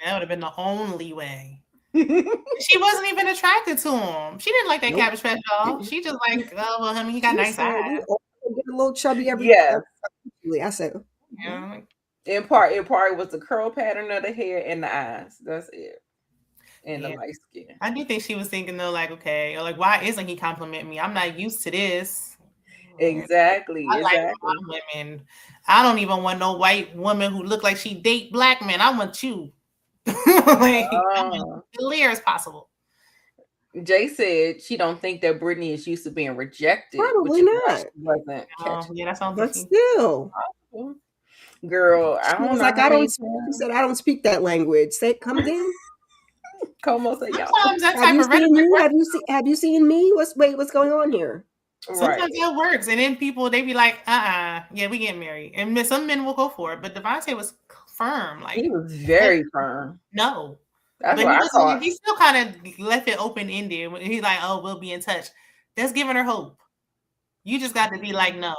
that would have been the only way. She wasn't even attracted to him. She didn't like that Cabbage Patch Doll. She just like, oh, well, he got nice eyes. Get a little chubby every I said, yeah. In part, it was the curl pattern of the hair and the eyes. That's it. And the light skin. I do think she was thinking though, like, okay, or like, why isn't he complimenting me? I'm not used to this. Exactly. Like women. I don't even want no white woman who look like she date black men. I want you. Like, clear as possible. Jay said she don't think that Brittany is used to being rejected. Probably not. Wasn't that sounds. But still, girl, I don't know. Like she said, I don't speak that language. Say, come again. Como say y'all. Have you seen me? What's going on here? Sometimes that works, and then people they be like, yeah, we getting married, and some men will go for it. But Devontae was firm, like he was very firm. No. That's what I thought. He still kind of left it open-ended. He's like, oh, we'll be in touch. That's giving her hope. You just got to be like, no.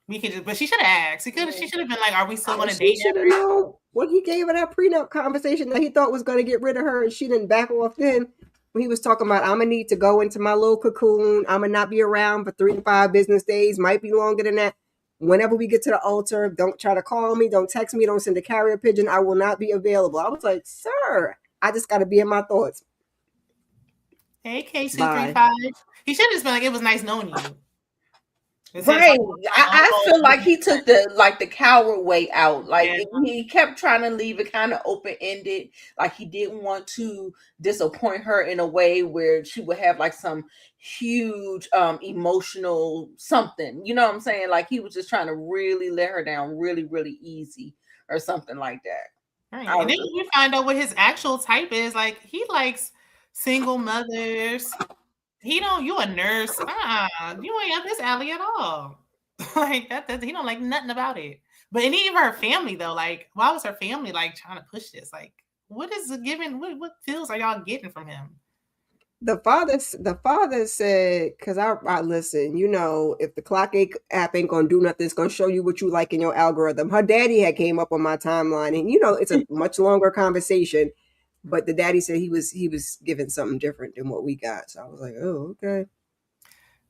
We could just, but she should have asked. She should have been like, are we still going to date? She should have known when he gave her that prenup conversation that he thought was going to get rid of her, and she didn't back off then. When he was talking about, I'm going to need to go into my little cocoon. I'm going to not be around for 3 to 5 business days. Might be longer than that. Whenever we get to the altar, don't try to call me. Don't text me. Don't send a carrier pigeon. I will not be available. I was like, sir, I just got to be in my thoughts. Hey, K235. He should have just been like, it was nice knowing you. Right. I feel like he took the coward way out. Like he kept trying to leave it kind of open-ended. Like he didn't want to disappoint her in a way where she would have like some huge emotional something. You know what I'm saying? Like he was just trying to really let her down really, really easy or something like that. Right. And then you find out what his actual type is. Like he likes single mothers. You a nurse. You ain't up his alley at all. Like that, he don't like nothing about it. But and even her family though, like, why was her family like trying to push this? Like, what is it giving? What feels are y'all getting from him? The father said, because I listen, you know, if the clock app ain't gonna do nothing, it's gonna show you what you like in your algorithm. Her daddy had came up on my timeline, and you know, it's a much longer conversation, but the daddy said he was giving something different than what we got. So I was like, oh, okay.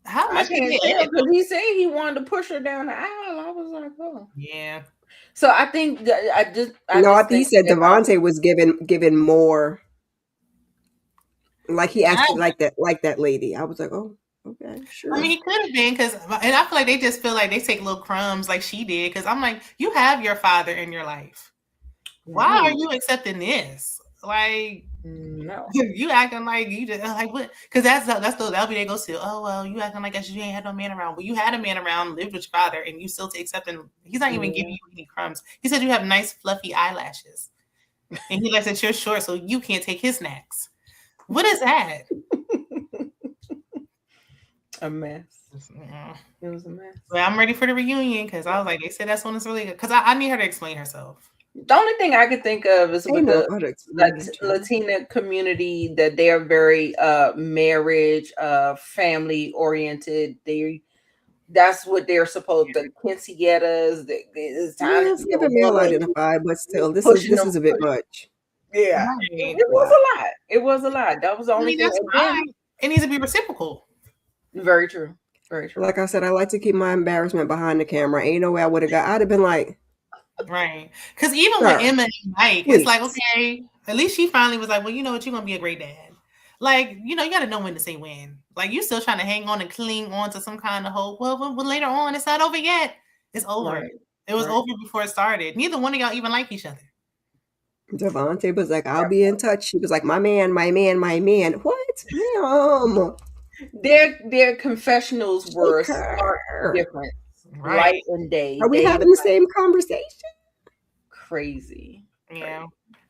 How I much can't did tell because he said he wanted to push her down the aisle. I was like, oh. Yeah. So I think that I think he said that, Devontae was given more. Like he actually like that lady. I was like, oh, okay, sure. I mean, he could have been and I feel like they just feel like they take little crumbs like she did. Because I'm like, you have your father in your life. Why are you accepting this? Like, no, you acting like you just like what? Because that'll be they go to. Oh well, you acting like you ain't had no man around. Well, you had a man around, lived with your father, and you still accepting. He's not even giving you any crumbs. He said you have nice fluffy eyelashes, and he likes that you're short, so you can't take his snacks. What is that? A mess. It was a mess. Well, I'm ready for the reunion because I was like, they said that's when it's really good. Because I need her to explain herself. The only thing I could think of is with the Latina community that they are very marriage, family oriented. That's what they're supposed to. Quinceañeras. It's time. It's giving male identified, but still, this is a bit much. Yeah, it was a lot. It was a lot. That was the only thing. It needs to be reciprocal. Very true. Very true. Like I said, I like to keep my embarrassment behind the camera. Ain't no way I would have got. I'd have been like, right. Because even with Emma and Mike, it's like, okay, at least she finally was like, well, you know what, you're gonna be a great dad. Like, you know, you got to know when to say when. Like, you still trying to hang on and cling on to some kind of hope. Well, later on, it's not over yet. It's over. Right. It was over before it started. Neither one of y'all even like each other. Devontae was like, I'll be in touch. She was like, my man. What? Damn. Their confessionals were different. Right and day. Are we having the same conversation? Crazy. Yeah.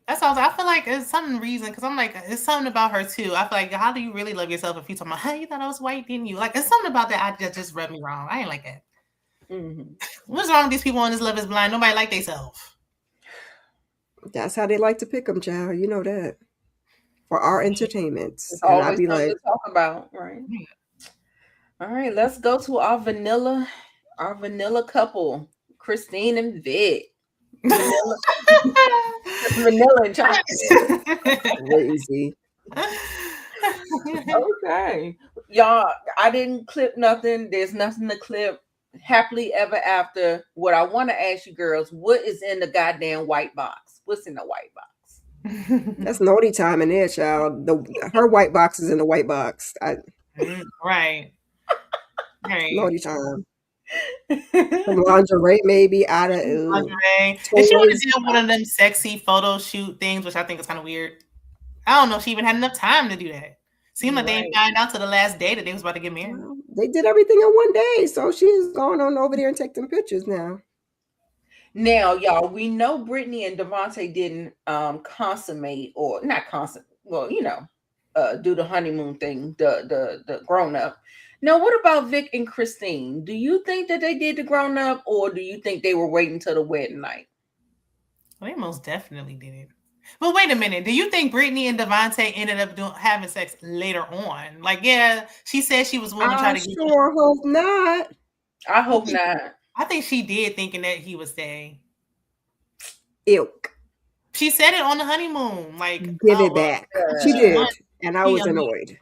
That's all. I feel like it's some reason because I'm like, it's something about her too. I feel like, how do you really love yourself if you talking about, hey, you thought I was white, didn't you? Like, it's something about that just rubbed me wrong. I ain't like that. Mm-hmm. What's wrong with these people on this Love Is Blind? Nobody like themselves. That's how they like to pick them, child. You know that. For our entertainment. It's always something to talk about, right? All right, let's go to our vanilla couple, Christine and Vic. Vanilla and chocolate. Crazy. Okay. Y'all, I didn't clip nothing. There's nothing to clip. Happily ever after. What I want to ask you girls, what is in the goddamn white box? What's in the white box? That's naughty time in there, child. Her white box is in the white box. Right. Naughty time. Some lingerie, maybe out of lingerie. And she wanted to do one of them sexy photo shoot things, which I think is kind of weird. I don't know if she even had enough time to do that. Seemed like they didn't find out to the last day that they was about to get married. Well, they did everything in one day, so she's going on over there and taking pictures now. Now, y'all, we know Brittany and Devontae didn't consummate or not consummate. Well, you know, do the honeymoon thing, the grown up. Now, what about Vic and Christine? Do you think that they did the grown up, or do you think they were waiting till the wedding night? Well, they most definitely did it. But wait a minute. Do you think Brittany and Devontae ended up having sex later on? Like, yeah, she said she was willing to try to get. Sure, hope not. I hope not. I think she did, thinking that he was staying. Ilk. She said it on the honeymoon. Like, give it back. She did, and I was annoyed.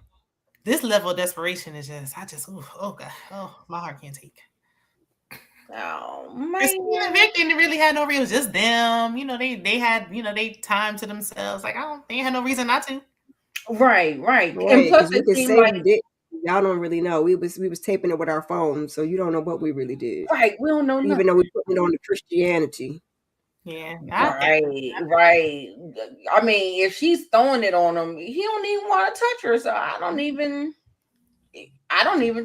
This level of desperation is just, oh God, my heart can't take. Oh man, Christine and Vic didn't really have no reason. It was just them. You know, they had, they time to themselves. Like, they had no reason not to. Right. And plus, it seemed like y'all don't really know. We was taping it with our phones, so you don't know what we really did. Right, we don't know nothing. Even though we put it on the Christianity. Yeah. Right. I mean, if she's throwing it on him, he don't even want to touch her. So I don't even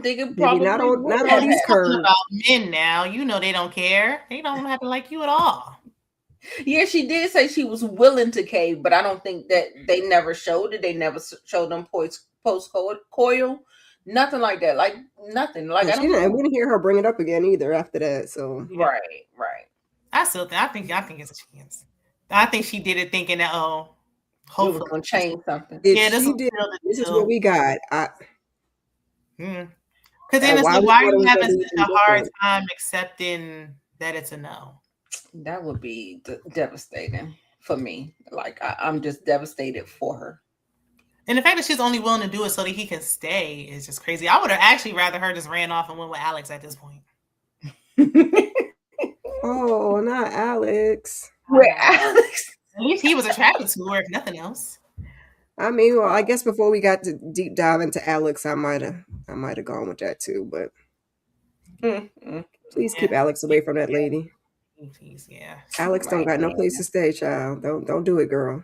think it probably not all these curves. About men now, they don't care. They don't have to like you at all. Yeah, she did say she was willing to cave, but I don't think that they never showed it. They never showed them post-coital, nothing like that. Like nothing. Like we didn't hear her bring it up again either after that. So right. I think it's a chance. I think she did it thinking that We was Hopefully. gonna change something. If Yeah, this she will did, seal the this is deal. what we got. Because then it's why like, we why thought are it you was gonna having be such a hard different. time accepting that it's a no? That would be devastating for me. Like I'm just devastated for her. And the fact that she's only willing to do it so that he can stay is just crazy. I would have actually rather her just ran off and went with Alex at this point. Oh, not Alex. With Alex. At least he was attracted to her, if nothing else. I mean, well, I guess before we got to deep dive into Alex, I might have gone with that too. But please keep Alex away from that lady. Please, yeah. Alex don't got no place to stay, child. Don't do it, girl.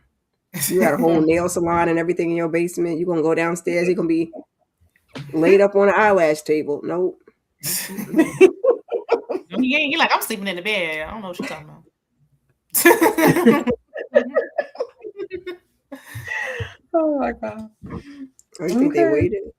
You got a whole nail salon and everything in your basement. You gonna go downstairs? You gonna be laid up on an eyelash table? Nope. You're like, I'm sleeping in the bed. I don't know what you're talking about. Oh my god! I think they waited.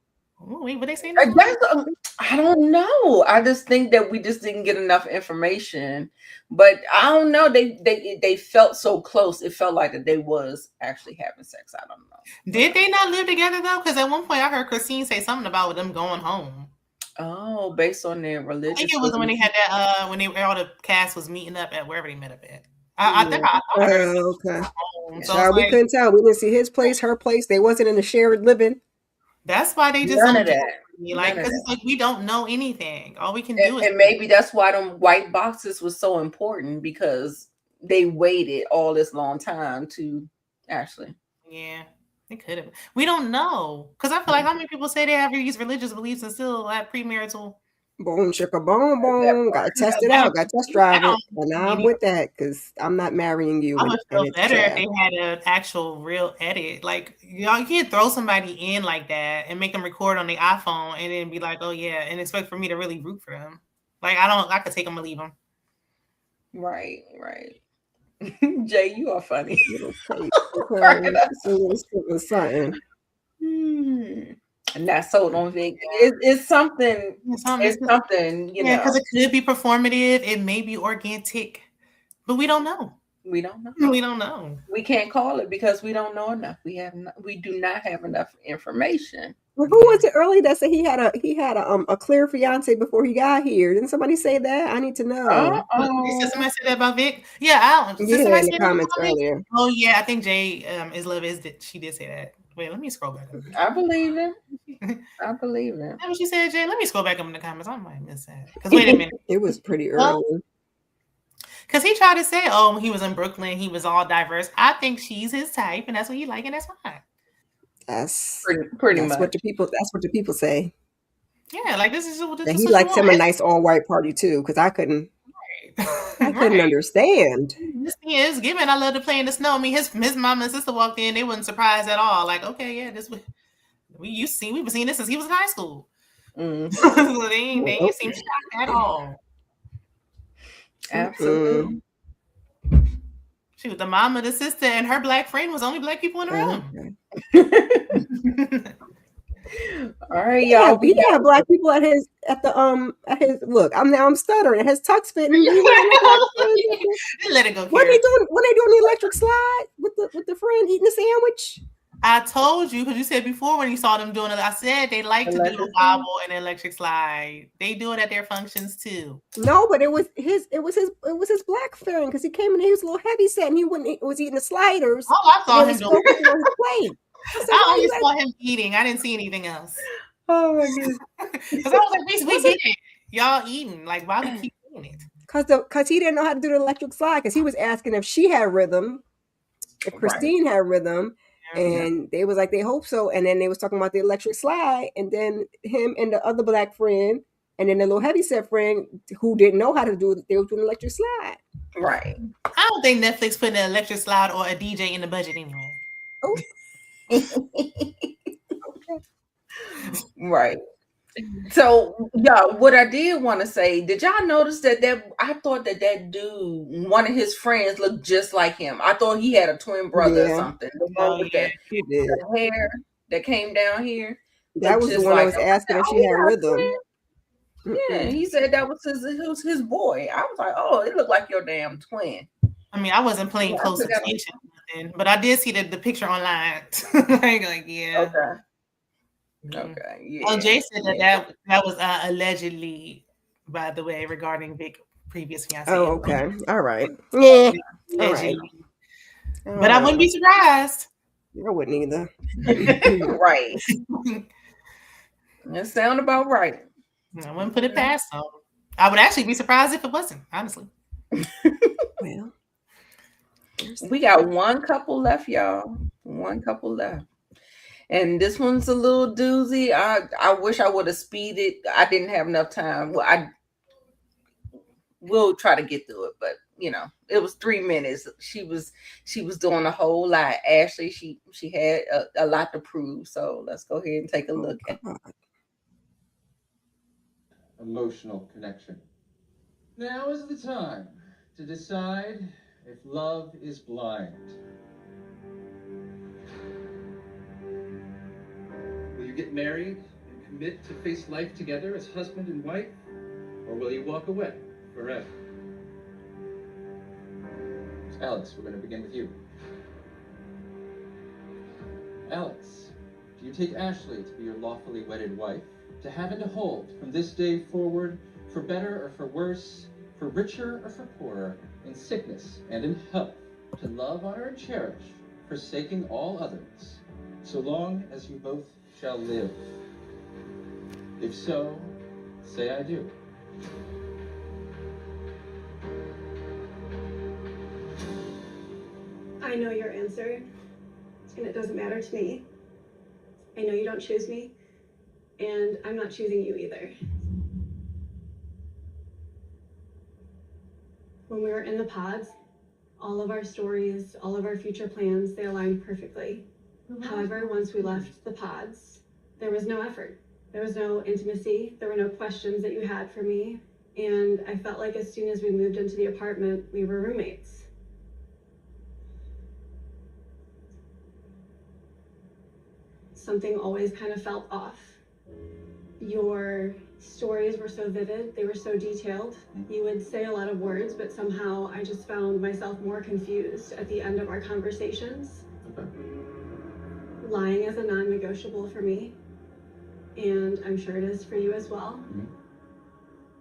Oh, wait, what they saying? I don't know. I just think that we just didn't get enough information. But I don't know. They felt so close. It felt like that they was actually having sex. I don't know. Did they not live together though? Because at one point I heard Christine say something about them going home. Oh, based on their religious. I think it was when they had that when all the cast was meeting up at wherever they met up at. I think I heard okay. So we couldn't tell. We didn't see his place, her place. They wasn't in the shared living. That's why they just none don't of that. Like, because it's like we don't know anything. All we can do is. And maybe that's why them white boxes was so important, because they waited all this long time to actually. Yeah, it could have. We don't know, because I feel like how many people say they have these religious beliefs and still have premarital. Boom, chicka, boom, boom. Got to test it out. Got to test drive it. But now I'm with that, because I'm not marrying you. I would feel better if they had an actual real edit. Like, y'all, you can't throw somebody in like that and make them record on the iPhone and then be like, oh yeah, and expect for me to really root for them. Like, I could take them or leave them. Right. Jay, you are funny. Something. And that's so on Vic. It's something. It's something, you know. Because it could be performative. It may be organic, but we don't know. We don't know. We don't know. We can't call it because we don't know enough. We do not have enough information. Well, who was it early that said he had a clear fiance before he got here? Didn't somebody say that? I need to know. Somebody said that about Vic. Yeah, in the comments earlier. Oh yeah, I think Jay she did say that. Wait, let me scroll back up. I believe it. I believe it. That's what she said, Jay. Let me scroll back up in the comments. I might miss that. Because wait a minute. It was pretty early. Because he tried to say, oh, when he was in Brooklyn, he was all diverse. I think she's his type, and that's what he like, and that's fine. That's pretty much much what the people say. Yeah, like this is what and he likes him a nice all white party too, because I couldn't understand. This thing is given. I love to play in the snow. I mean, his mom and sister walked in, they wasn't surprised at all. Like, okay, yeah, we've been seeing this since he was in high school. So they ain't seem shocked at all. Absolutely. She was the mama, the sister, and her black friend was only black people in the room. All right, y'all. We have black people at his look. I'm stuttering. His tux fit. Let it go. What are they doing? What are they doing? The electric slide with the friend eating a sandwich. I told you, because you said before when you saw them doing it, I said they like to do the wobble and electric slide. They do it at their functions too. No, but it was his black friend, because he came in, he was a little heavy set, and he was eating the sliders. Oh, I saw him doing it. I only saw him eating. I didn't see anything else. Oh my goodness. Because I was like, we get it. Y'all eating. Like, why we keep doing it? Because he didn't know how to do the electric slide, because he was asking if she had rhythm, if Christine had rhythm. And they was like, they hope so. And then they was talking about the electric slide, and then him and the other black friend, and then the little heavyset friend who didn't know how to do it, they were doing the electric slide. Right. I don't think Netflix put an electric slide or a DJ in the budget anyway. Oh. Right. So, yeah, what I did want to say, did y'all notice that I thought that dude, one of his friends, looked just like him. I thought he had a twin brother or something. The one with the hair that came down here. That was the one I was asking if she had rhythm. Yeah, he said that was his boy. I was like, oh, it looked like your damn twin. I mean, I wasn't paying close attention, but happened, but I did see the picture online. like yeah. Okay. Okay. Yeah. Oh, Jay said that Yeah. that was allegedly, by the way, regarding Vic's previous fiance. Oh, okay. All right. Yeah. All right. Allegedly. But I wouldn't be surprised. I wouldn't either. Right. That sound about right. I wouldn't put it past them. I would actually be surprised if it wasn't, honestly. Well, We got one couple left, y'all. One couple left. And this one's a little doozy. I wish I would have speeded. I didn't have enough time. Well, we'll try to get through it, but it was 3 minutes. She was doing a whole lot. Ashley, she had a lot to prove. So let's go ahead and take a look at emotional connection. Now is the time to decide if love is blind. Will you get married and commit to face life together as husband and wife? Or will you walk away forever? Alex, we're going to begin with you. Alex, do you take Ashley to be your lawfully wedded wife, to have and to hold from this day forward, for better or for worse, for richer or for poorer, in sickness and in health, to love, honor, and cherish, forsaking all others, so long as you both shall live? If so, say I do. I know your answer, and it doesn't matter to me. I know you don't choose me, and I'm not choosing you either. When we were in the pods, all of our stories, all of our future plans, they aligned perfectly. However, once we left the pods, there was no effort. There was no intimacy. There were no questions that you had for me. And I felt like as soon as we moved into the apartment, we were roommates. Something always kind of felt off. Your stories were so vivid, they were so detailed. You would say a lot of words, but somehow I just found myself more confused at the end of our conversations. Okay. Lying is a non-negotiable for me, and I'm sure it is for you as well.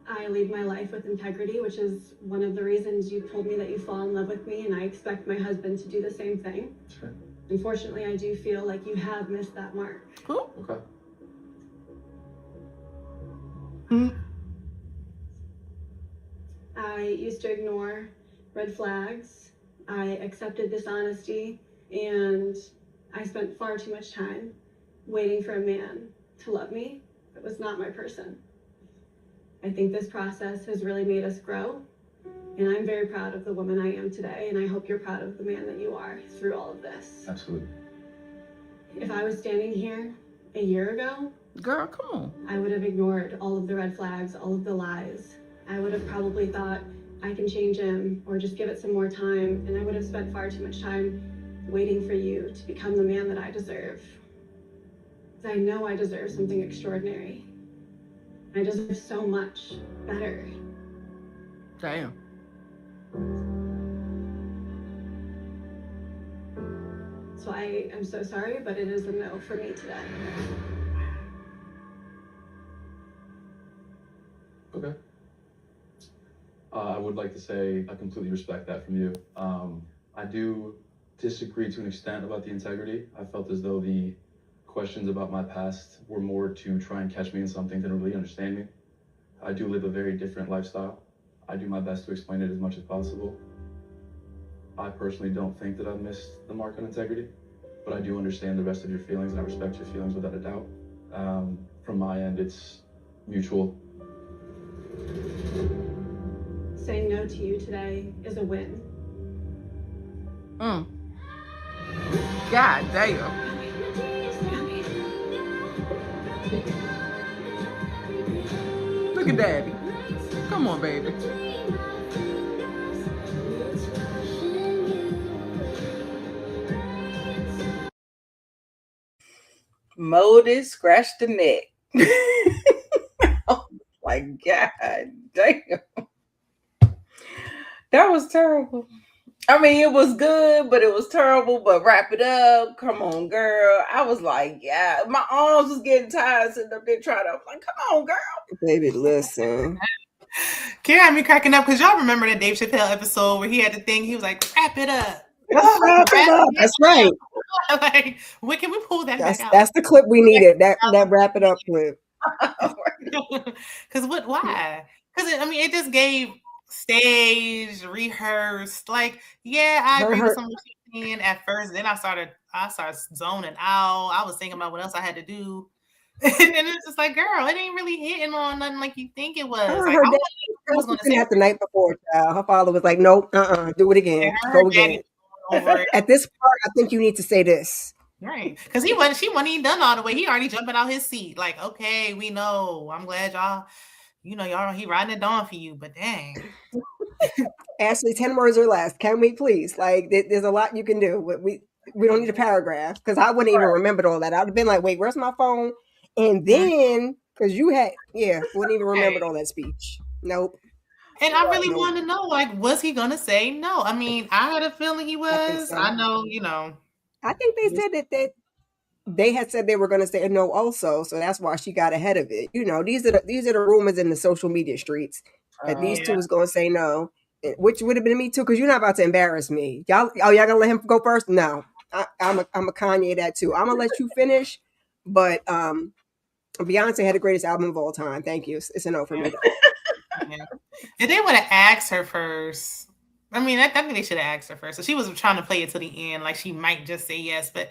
I lead my life with integrity, which is one of the reasons you told me that you fall in love with me, and I expect my husband to do the same thing. Sure. Unfortunately, I do feel like you have missed that mark. Okay. I used to ignore red flags. I accepted dishonesty, and I spent far too much time waiting for a man to love me that was not my person. I think this process has really made us grow, and I'm very proud of the woman I am today, and I hope you're proud of the man that you are through all of this. Absolutely. If I was standing here a year ago, girl, come on. I would have ignored all of the red flags, all of the lies. I would have probably thought I can change him or just give it some more time, and I would have spent far too much time waiting for you to become the man that I deserve. I know I deserve something extraordinary. I deserve so much better. Damn. So I am so sorry, but it is a no for me today. Okay. I would like to say I completely respect that from you. I do disagree to an extent about the integrity. I felt as though the questions about my past were more to try and catch me in something than really understand me. I do live a very different lifestyle. I do my best to explain it as much as possible. I personally don't think that I've missed the mark on integrity, but I do understand the rest of your feelings, and I respect your feelings without a doubt. From my end, it's mutual. Saying no to you today is a win. God damn. Look at daddy. Come on, baby. Modus scratched the neck. Oh my God damn. That was terrible. I mean, it was good, but it was terrible. But wrap it up. Come on, girl. I was like, yeah. My arms was getting tired sitting up there trying to. I'm like, come on, girl. Baby, listen. Karen had me cracking up because y'all remember that Dave Chappelle episode where he had the thing. He was like, wrap it up. Wrap it up. That's right. Like, when can we pull that back out? That's the clip we needed. That wrap it up clip. Because why? Because I mean, it just gave stage rehearsed. Like, yeah, I agree with some of what you're saying at first. Then I started zoning out. I was thinking about what else I had to do. And then it's just like, girl, it ain't really hitting on nothing like you think it was. Like, her dad was going to say that the night before, child. Her father was like, nope, do it again. Go again. At this part, I think you need to say this. Right. Because she wasn't even done all the way. He already jumping out his seat. Like, okay, we know. I'm glad y'all, he riding it on for you, but dang. Ashley, 10 words or less. Can we please? Like, there's a lot you can do. We don't need a paragraph because I wouldn't even remembered all that. I'd have been like, wait, where's my phone? And then, because wouldn't even remembered all that speech. Nope. And I really wanted to know, like, was he going to say no? I mean, I had a feeling he was. I know, I think they said that they had said they were going to say no also. So that's why she got ahead of it. These are the rumors in the social media streets that these two was going to say no, which would have been me too, because you're not about to embarrass me. Y'all going to let him go first? No. I'm a Kanye that too. I'm going to let you finish. But Beyonce had the greatest album of all time. Thank you. It's a no for me. Yeah. If they would have asked her first, I mean, I think they should have asked her first. So she was trying to play it to the end, like she might just say yes. But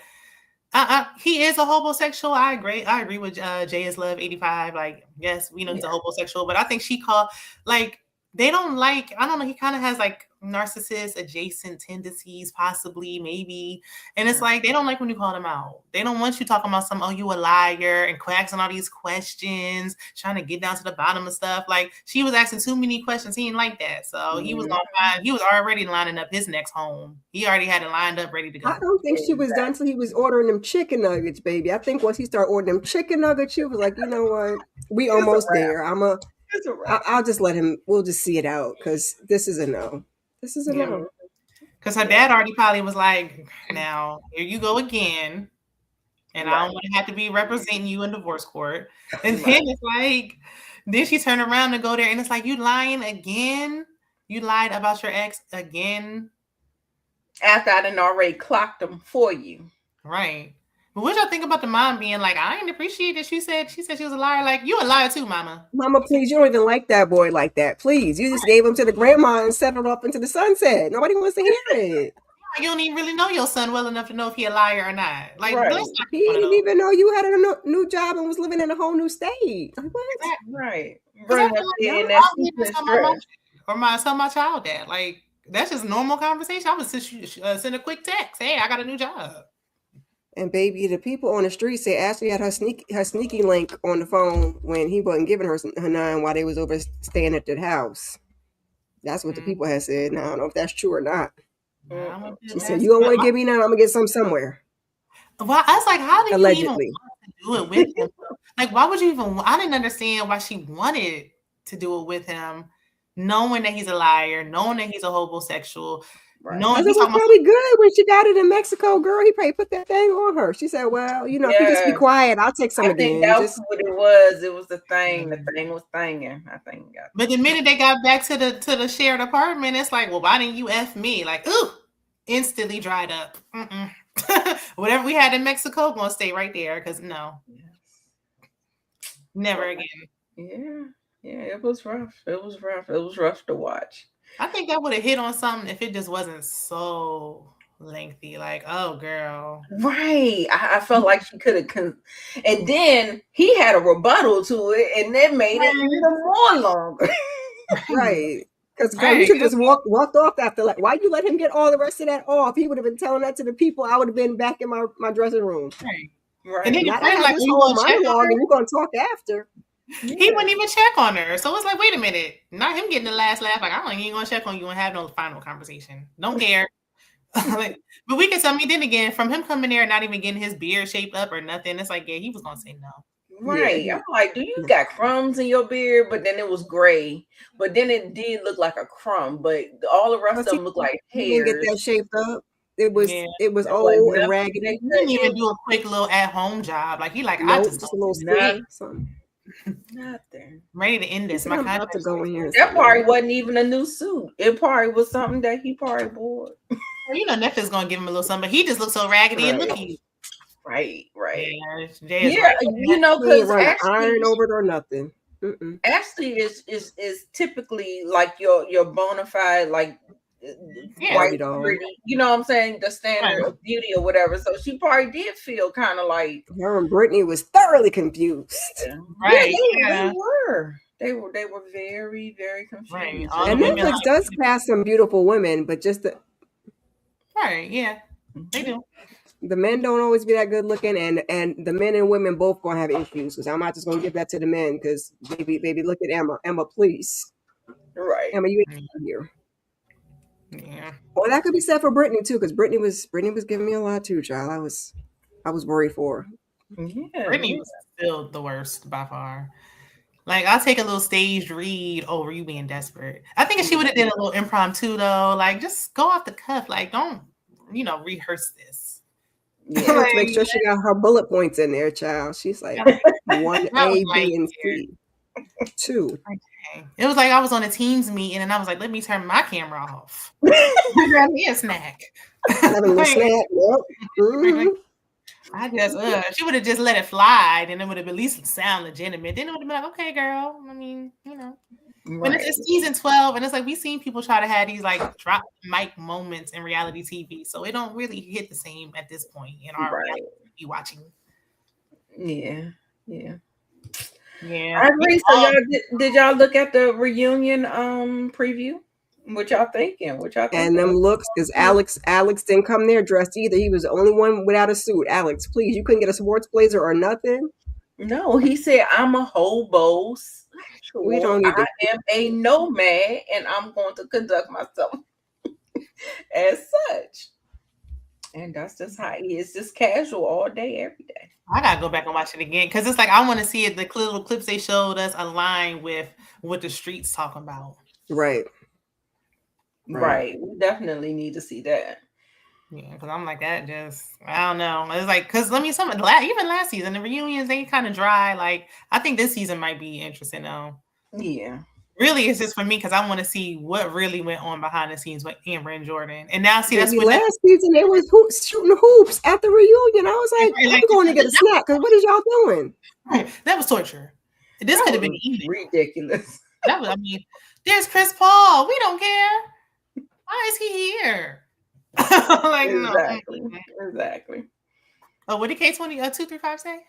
he is a homosexual. I agree with JS Love 85. Like, yes, we know he's a homosexual, but I think she called, like, they don't like, I don't know, he kind of has like narcissist adjacent tendencies, possibly, maybe. And it's like, they don't like when you call them out. They don't want you talking about you a liar and asking all these questions, trying to get down to the bottom of stuff. Like, she was asking too many questions. He didn't like that. So he was already lining up his next home. He already had it lined up, ready to go. I don't think she was done till he was ordering them chicken nuggets, baby. I think once he started ordering them chicken nuggets, she was like, you know what? We almost there. I'll just let him, we'll just see it out because this is a no. This is a no. Because her dad already probably was like, now, here you go again. And I don't want to have to be representing you in divorce court. And then it's like, then she turned around to go there and it's like, you lying again? You lied about your ex again? After I done already clocked him for you. Right. But what y'all think about the mom being like, I didn't appreciate that she said she was a liar. Like, you a liar too, mama. Mama, please, you don't even like that boy like that. Please. You just gave him to the grandma and settled up into the sunset. Nobody wants to hear it. You don't even really know your son well enough to know if he a liar or not. Like, he didn't even know you had a new job and was living in a whole new state. Like, what? Right. Or tell my child that. Like, that's just normal conversation. I would send a quick text. Hey, I got a new job. And baby, the people on the street say Ashley had her sneaky link on the phone when he wasn't giving her 9 while they was over staying at the house. That's what the people had said. Now I don't know if that's true or not. She said, "You don't want to give me 9, I'm gonna get some somewhere." Well, I was like, how did allegedly you even want to do it with him? Like, why would you even? I didn't understand why she wanted to do it with him, knowing that he's a liar, knowing that he's a homosexual. Right. It was probably good when she got it in Mexico, girl. He probably put that thing on her. She said, well, if you just be quiet, I'll take some again. I think that was what it was. It was the thing. The thing was thinging. I think. But the minute they got back to the shared apartment, it's like, well, why didn't you F me? Like, ooh, instantly dried up. Whatever we had in Mexico, gonna stay right there. Because never again. Yeah, it was rough. It was rough to watch. I think that would have hit on something if it just wasn't so lengthy. Like, oh, girl. Right. I felt like she could have. And then he had a rebuttal to it, and that made it even more longer. Right. Because you should just walked off after. Like, why you let him get all the rest of that off? He would have been telling that to the people. I would have been back in my dressing room. Right. And then your friend like, monologue, and you're gonna talk after. He wouldn't even check on her. So it's like, wait a minute. Not him getting the last laugh. Like, I ain't gonna check on you and have no final conversation. Don't care. But then again, from him coming there and not even getting his beard shaped up or nothing, it's like, yeah, he was gonna say no. Right. Yeah, I'm like, do you got crumbs in your beard? But then it was gray. But then it did look like a crumb. But all the rest of them look like he didn't get that hairs. shaped up. It Yeah. was I'm like, old and nothing. raggedy. He didn't even do a quick little at-home job. Like he like, I Nope, just just a little Nah. stick, something. Nothing. I'm ready to end He this. said, My I'm about to contract's go in here and That see. probably wasn't even a new suit. It probably was something that he probably bought. Well, you know, Netflix gonna give him a little something, but he just looks so raggedy and Right. looky. Right. Yeah, Jay is Yeah, right. you know, He ain't because run an Ashley, iron over it or nothing. Mm-mm. Ashley is typically like your bona fide like Yeah. white Barbie doll. pretty, you know what I'm saying, the standard Right. of beauty or whatever. So she probably did feel kind of like Her and Brittany was thoroughly confused. Right. Yeah, Yeah. they were very, very confused. Right. All And the women Netflix does cast some beautiful women, but just Right. Yeah. They do. the men don't always be that good looking, and the men and women both gonna have issues. Because I'm not just gonna give that to the men. Because baby, look at Emma, please, Right. Emma, you ain't here. Yeah. Well, that could be said for Brittany too, because Brittany was giving me a lot too, child. I was worried for her. Yeah. Brittany was still the worst by far. Like, I'll take a little staged read over you being desperate. I think if she would have did a little impromptu though, like just go off the cuff, like don't rehearse this. Yeah, Like, to make sure she got her bullet points in there, child. She's like 1 That was A, right B, and C. 2. Okay. It was like I was on a Teams meeting and I was like, let me turn my camera off. Grab me a snack. Having a Like, snack. Yep. Mhm. I just she would have just let it fly, then it would have at least sound legitimate. Then it would have been like, okay, girl. I mean, when Right. it's season 12, and it's like we've seen people try to have these like drop mic moments in reality TV, so it don't really hit the same at this point in our reality TV watching. Yeah. Yeah, I agree. So y'all did y'all look at the reunion preview? What y'all thinking? And them looks, because Alex didn't come there dressed either. He was the only one without a suit. Alex, please, you couldn't get a sports blazer or nothing. No, he said, I'm a hobo. We don't need I am a nomad, and I'm going to conduct myself as such. And that's just how he is, just casual all day, every day. I gotta go back and watch it again because it's like I want to see if the little clips they showed us align with what the streets talking about. Right. Right. We definitely need to see that. Yeah, because I'm like that. I don't know. It's like because even last season the reunions they kind of dry. Like I think this season might be interesting though. Yeah. Really, it's just for me because I want to see what really went on behind the scenes with Amber and Jordan. And now see that's Baby, what last season they was shooting hoops at the reunion. I was like, I'm going to get a snack because what is y'all doing? That was torture. This could have been evening. Ridiculous. There's Chris Paul. We don't care. Why is he here? Like Exactly. Oh, what did K235 say?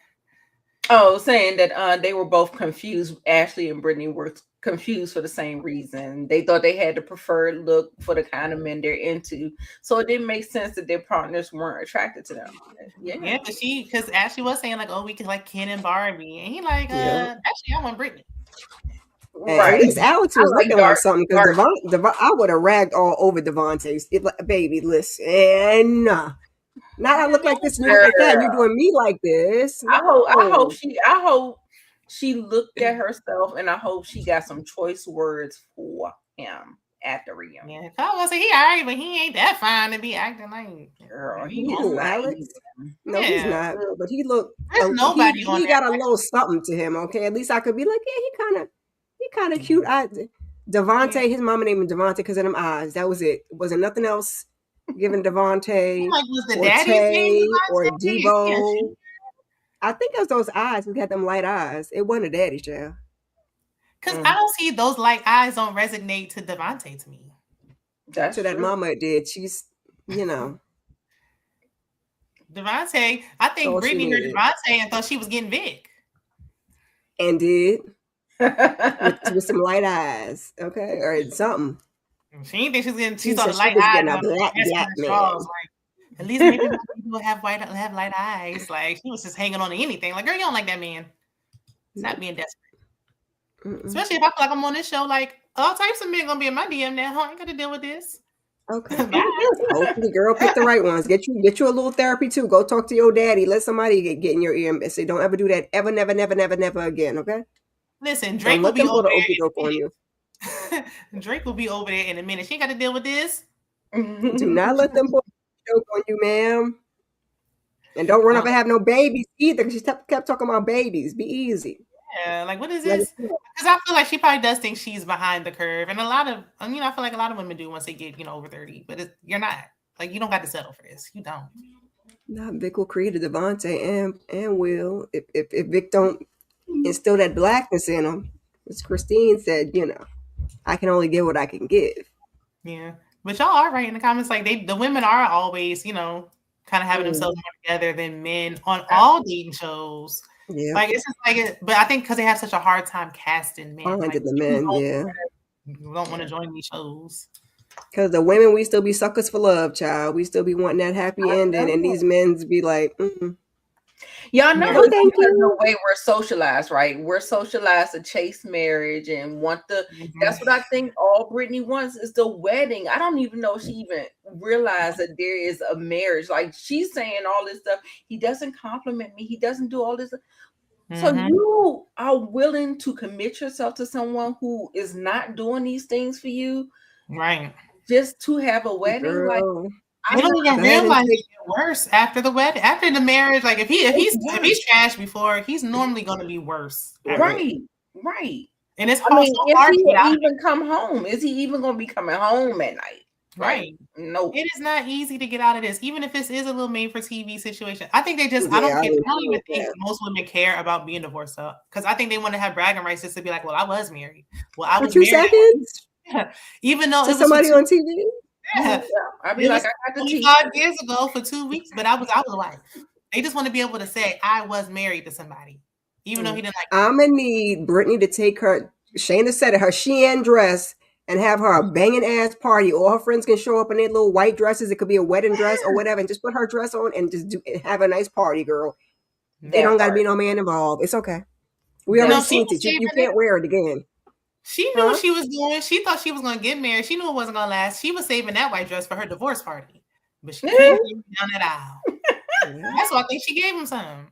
Oh, saying that they were both confused. Ashley and Brittany were confused for the same reason. They thought they had the preferred look for the kind of men they're into, so it didn't make sense that their partners weren't attracted to them. Yeah, because Ashley was saying like, oh, we could like Ken and Barbie, and he like, actually, I want Brittany. Right. At least Alex was looking like something because I would have ragged all over Devontae's. Baby, listen, not I look like this and you like that. And you're doing me like this. I hope she looked at herself, and I hope she got some choice words for him at the reunion. Yeah, I was like, he alright, but he ain't that fine to be acting like. Girl, Alex. No, he's not. But he looked. There's nobody on he got a little something to him. Okay, at least I could be like, yeah, he kind of cute. Devontae, his mama named him Devontae because of them eyes. That was it. Wasn't nothing else giving Devontae was the or daddy's Tay name or Devontae? Devo. I think it was those eyes. We got them light eyes. It wasn't a daddy child. Because I don't see those light eyes don't resonate to Devontae to me. That's so that mama did. She's, Devontae, I think Brittany heard Devontae and thought she was getting Vic. And did. with some light eyes, okay, or something. She didn't think she was getting. She saw the she light was eyes. getting a black man. Like, at least maybe people have have light eyes. Like she was just hanging on to anything. Like girl, you don't like that man. Not being desperate. Especially if I feel like I'm on this show. Like all types of men gonna be in my DM now. Huh? I ain't got to deal with this. Okay. Hopefully, girl, pick the right ones. Get you a little therapy too. Go talk to your daddy. Let somebody get in your ear and say, "Don't ever do that. Ever, never, never, never, never again." Okay. Listen, Don't Drake will let be them over go to there. okey doke on you. Drake will be over there in a minute. She ain't got to deal with this. Do not let them boys joke on you, ma'am. And don't run up and have no babies either. Because she kept talking about babies. Be easy. Yeah, like what is Let this? it go. Because I feel like she probably does think she's behind the curve, and a lot of, I feel like a lot of women do once they get, over 30. But you're not. Like, you don't got to settle for this. You don't. Nah, Vic will create Devontae and Will. If Vic don't instill that blackness in him, as Christine said, I can only give what I can give. Yeah, but y'all are right in the comments. Like the women are always, kind of having themselves more together than men on all dating shows. Yeah, like it's just like but I think because they have such a hard time casting men. finding Like, the men, don't want to join these shows. Because the women, we still be suckers for love, child. We still be wanting that happy ending, and these men's be like, Y'all know No, it's thank because you. the way we're socialized, right? We're socialized to chase marriage and want that's what I think all Brittany wants is the wedding. I don't even know if she even realized that there is a marriage. Like, she's saying all this stuff. He doesn't compliment me. He doesn't do all this. So you are willing to commit yourself to someone who is not doing these things for you, right? Just to have a wedding. Girl. Like, I don't even realize it get worse after the wedding, after the marriage. Like if he's trash before, he's normally going to be worse. Right. And it's I mean, so is hard he to get out. even come home? Is he even going to be coming home at night? Right. No. It is not easy to get out of this, even if this is a little made for TV situation. I think they just, I don't even think most women care about being divorced up, because I think they want to have bragging rights just to be like, well, I was married. Well, I was for 2 married. seconds? Yeah. Even though to it was somebody on TV? Yeah. I'd be like, I got the 25 years ago for 2 weeks, but I was a wife. They just want to be able to say, I was married to somebody, even though he didn't like me. I'm going to need Brittany to take her, Shayna said it, her Shein dress, and have her a banging ass party. All her friends can show up in their little white dresses. It could be a wedding dress or whatever, and just put her dress on and just have a nice party, girl. It don't got to be no man involved. It's okay. We already seen it. You can't wear it again. She knew what she was doing. She thought she was going to get married. She knew it wasn't going to last. She was saving that white dress for her divorce party, but she couldn't get down that aisle. That's why I think she gave him some.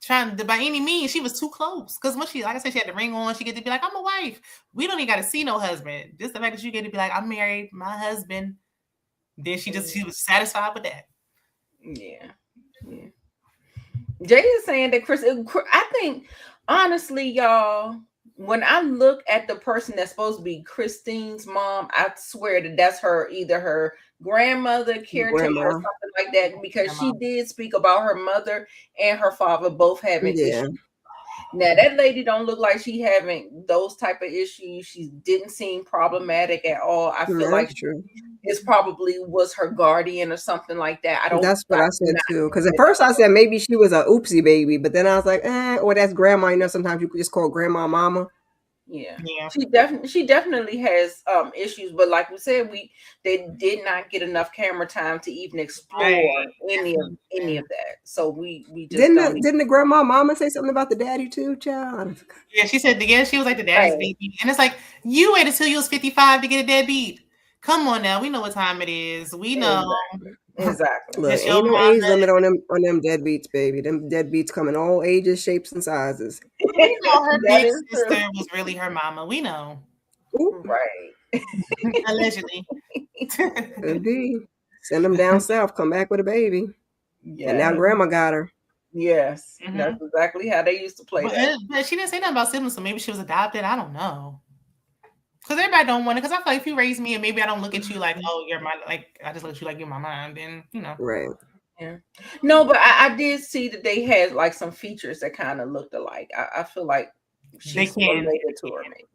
Trying to, by any means, she was too close. Because when she, like I said, she had the ring on, she get to be like, I'm a wife. We don't even got to see no husband. Just the fact that you get to be like, I'm married, my husband. Then she was satisfied with that. Yeah. Jay is saying that I think, honestly, y'all, when I look at the person that's supposed to be Christine's mom, I swear that that's either her grandmother, caretaker, or something like that, because she did speak about her mother and her father both having issues. Now, that lady don't look like she having those type of issues. She didn't seem problematic at all. I feel like this probably was her guardian or something like that. That's what I said too. Because at first I said maybe she was a oopsie baby, but then I was like, or that's grandma. Sometimes you could just call grandma mama. Yeah. She definitely has issues, but like we said, they did not get enough camera time to even explore any of that. So we just didn't the grandma mama say something about the daddy too, child? Yeah, she said she was like the daddy's baby, and it's like, you waited till you was 55 to get a deadbeat. Come on now, we know what time it is. We know. Exactly. Look, ain't no age limit on them deadbeats, baby. Them deadbeats come in all ages, shapes, and sizes. We know her big sister was really her mama. We know. Right. Allegedly. Could be. Send them down south, come back with a baby. Yeah. And now grandma got her. Yes. That's exactly how they used to play that. But she didn't say nothing about siblings, so maybe she was adopted. I don't know. Because everybody don't want it. Because I feel like if you raise me and maybe I don't look at you like, oh, you're my, like, I just look at you like you're my mom, then, Right. Yeah. No, but I did see that they had like some features that kind of looked alike. I feel like she's related to her, maybe.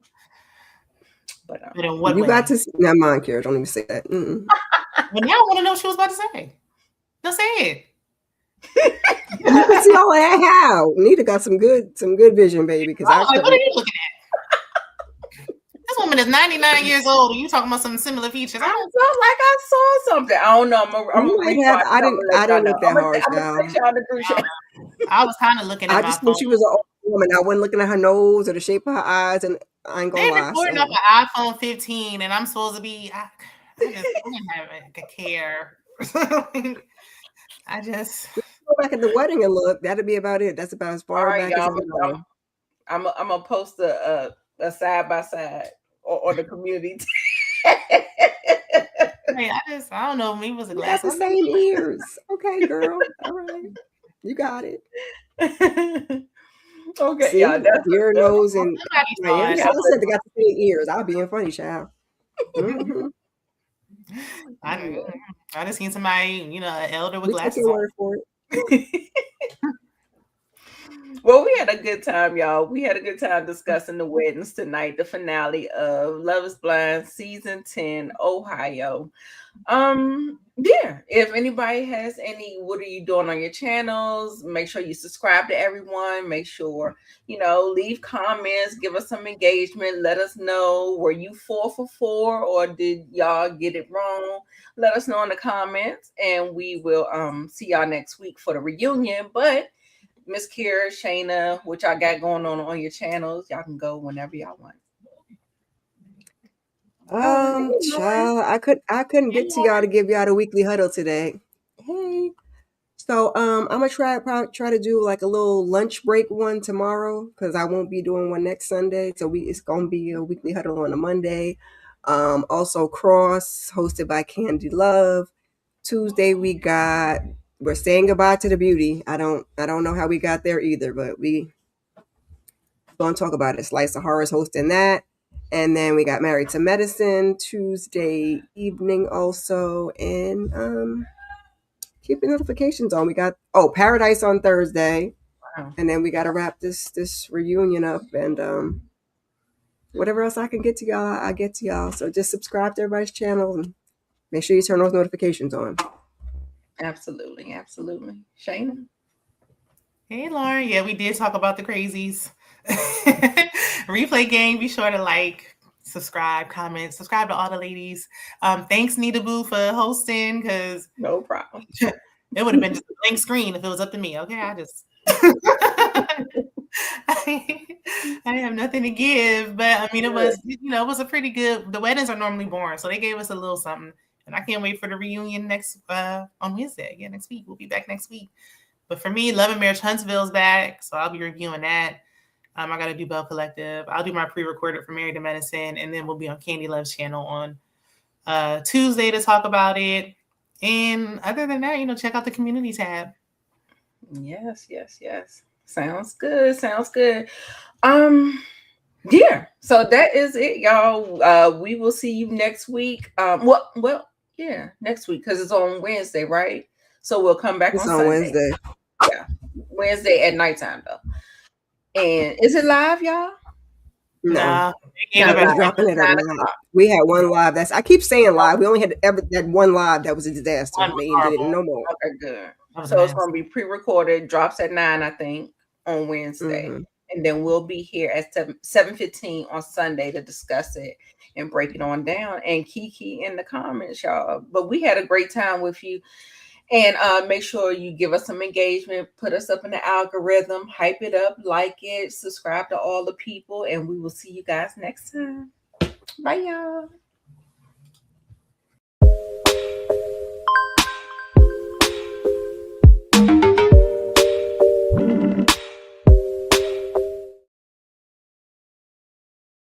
But in what you way? got to see, never mind, Kara. Don't even say that. Well, now I want to know what she was about to say. Don't say it. You can see all that. How Nita got some good vision, baby. Because what are you looking at? This woman is 99 years old, and you talking about some similar features. I felt like I saw something. I don't know. I didn't look that hard down. I was kind of looking at I just knew she was an old woman. I wasn't looking at her nose or the shape of her eyes, and I ain't gonna lie. They're recording off an iPhone 15, and I'm supposed to be. didn't have a care. I just Go back at the wedding and look. That'll be about it. That's about as All far right, back as y'all. I'm going. I'm gonna post a side by side on the community. I don't know. Maybe it was a You glass. got the same ears. Okay, girl. All right. You got it. Okay, See, y'all. ear, nose, and Somebody my ears. saw it. I said they got the same ears. I'll be in funny, child. Mhm. I just seen somebody, an elder with We take glasses your on. word for it. Well, we had a good time, y'all. We had a good time discussing the weddings tonight, the finale of Love is Blind season 10, Ohio. Yeah, if anybody has any, what are you doing on your channels? Make sure you subscribe to everyone. Make sure, leave comments, give us some engagement. Let us know, were you 4 for 4 or did y'all get it wrong? Let us know in the comments, and we will see y'all next week for the reunion. But Miss Kira, Shayna, what y'all got going on your channels, y'all can go whenever y'all want. Child, I couldn't get to y'all to give y'all the weekly huddle today. Hey. So I'm gonna try to do like a little lunch break one tomorrow because I won't be doing one next Sunday. So it's gonna be a weekly huddle on a Monday. Also Cross hosted by Candy Love. Tuesday we're saying goodbye to the beauty. I don't know how we got there either, but we gonna talk about it. Slice of Horrors hosting that. And then we got Married to Medicine Tuesday evening also. And keep the notifications on. We got Paradise on Thursday. Wow. And then we gotta wrap this reunion up, and whatever else I can get to y'all, I get to y'all. So just subscribe to everybody's channel and make sure you turn those notifications on. Absolutely. Shayna? Hey, Lauren. Yeah, we did talk about the crazies. Replay game. Be sure to like, subscribe, comment, subscribe to all the ladies. Thanks, Nita Boo, for hosting, because no problem. It would have been just a blank screen if it was up to me. Okay, I just I have nothing to give, but I mean, it was it was a pretty good. The weddings are normally boring, so they gave us a little something, and I can't wait for the reunion next on Wednesday. Again, next week we'll be back next week. But for me, Love and Marriage Huntsville's back, so I'll be reviewing that. I got to do Bell Collective. I'll do my pre-recorded for Married to Medicine, and then we'll be on Candy Love's channel on Tuesday to talk about it. And other than that, check out the community tab. Yes. Sounds good. Yeah. So that is it, y'all. We will see you next week. Next week because it's on Wednesday, right? So we'll come back on Sunday. Wednesday. Yeah, Wednesday at nighttime though. And is it live, y'all? No. Dropping it at 9. We had one live. I keep saying live. We only had that one live that was a disaster. No more. Okay, good. So it's gonna be pre-recorded, drops at 9, I think, on Wednesday. Mm-hmm. And then we'll be here at 7:15 on Sunday to discuss it and break it on down. And Kiki in the comments, y'all. But we had a great time with you. And make sure you give us some engagement, put us up in the algorithm, hype it up, like it, subscribe to all the people, and we will see you guys next time. Bye, y'all.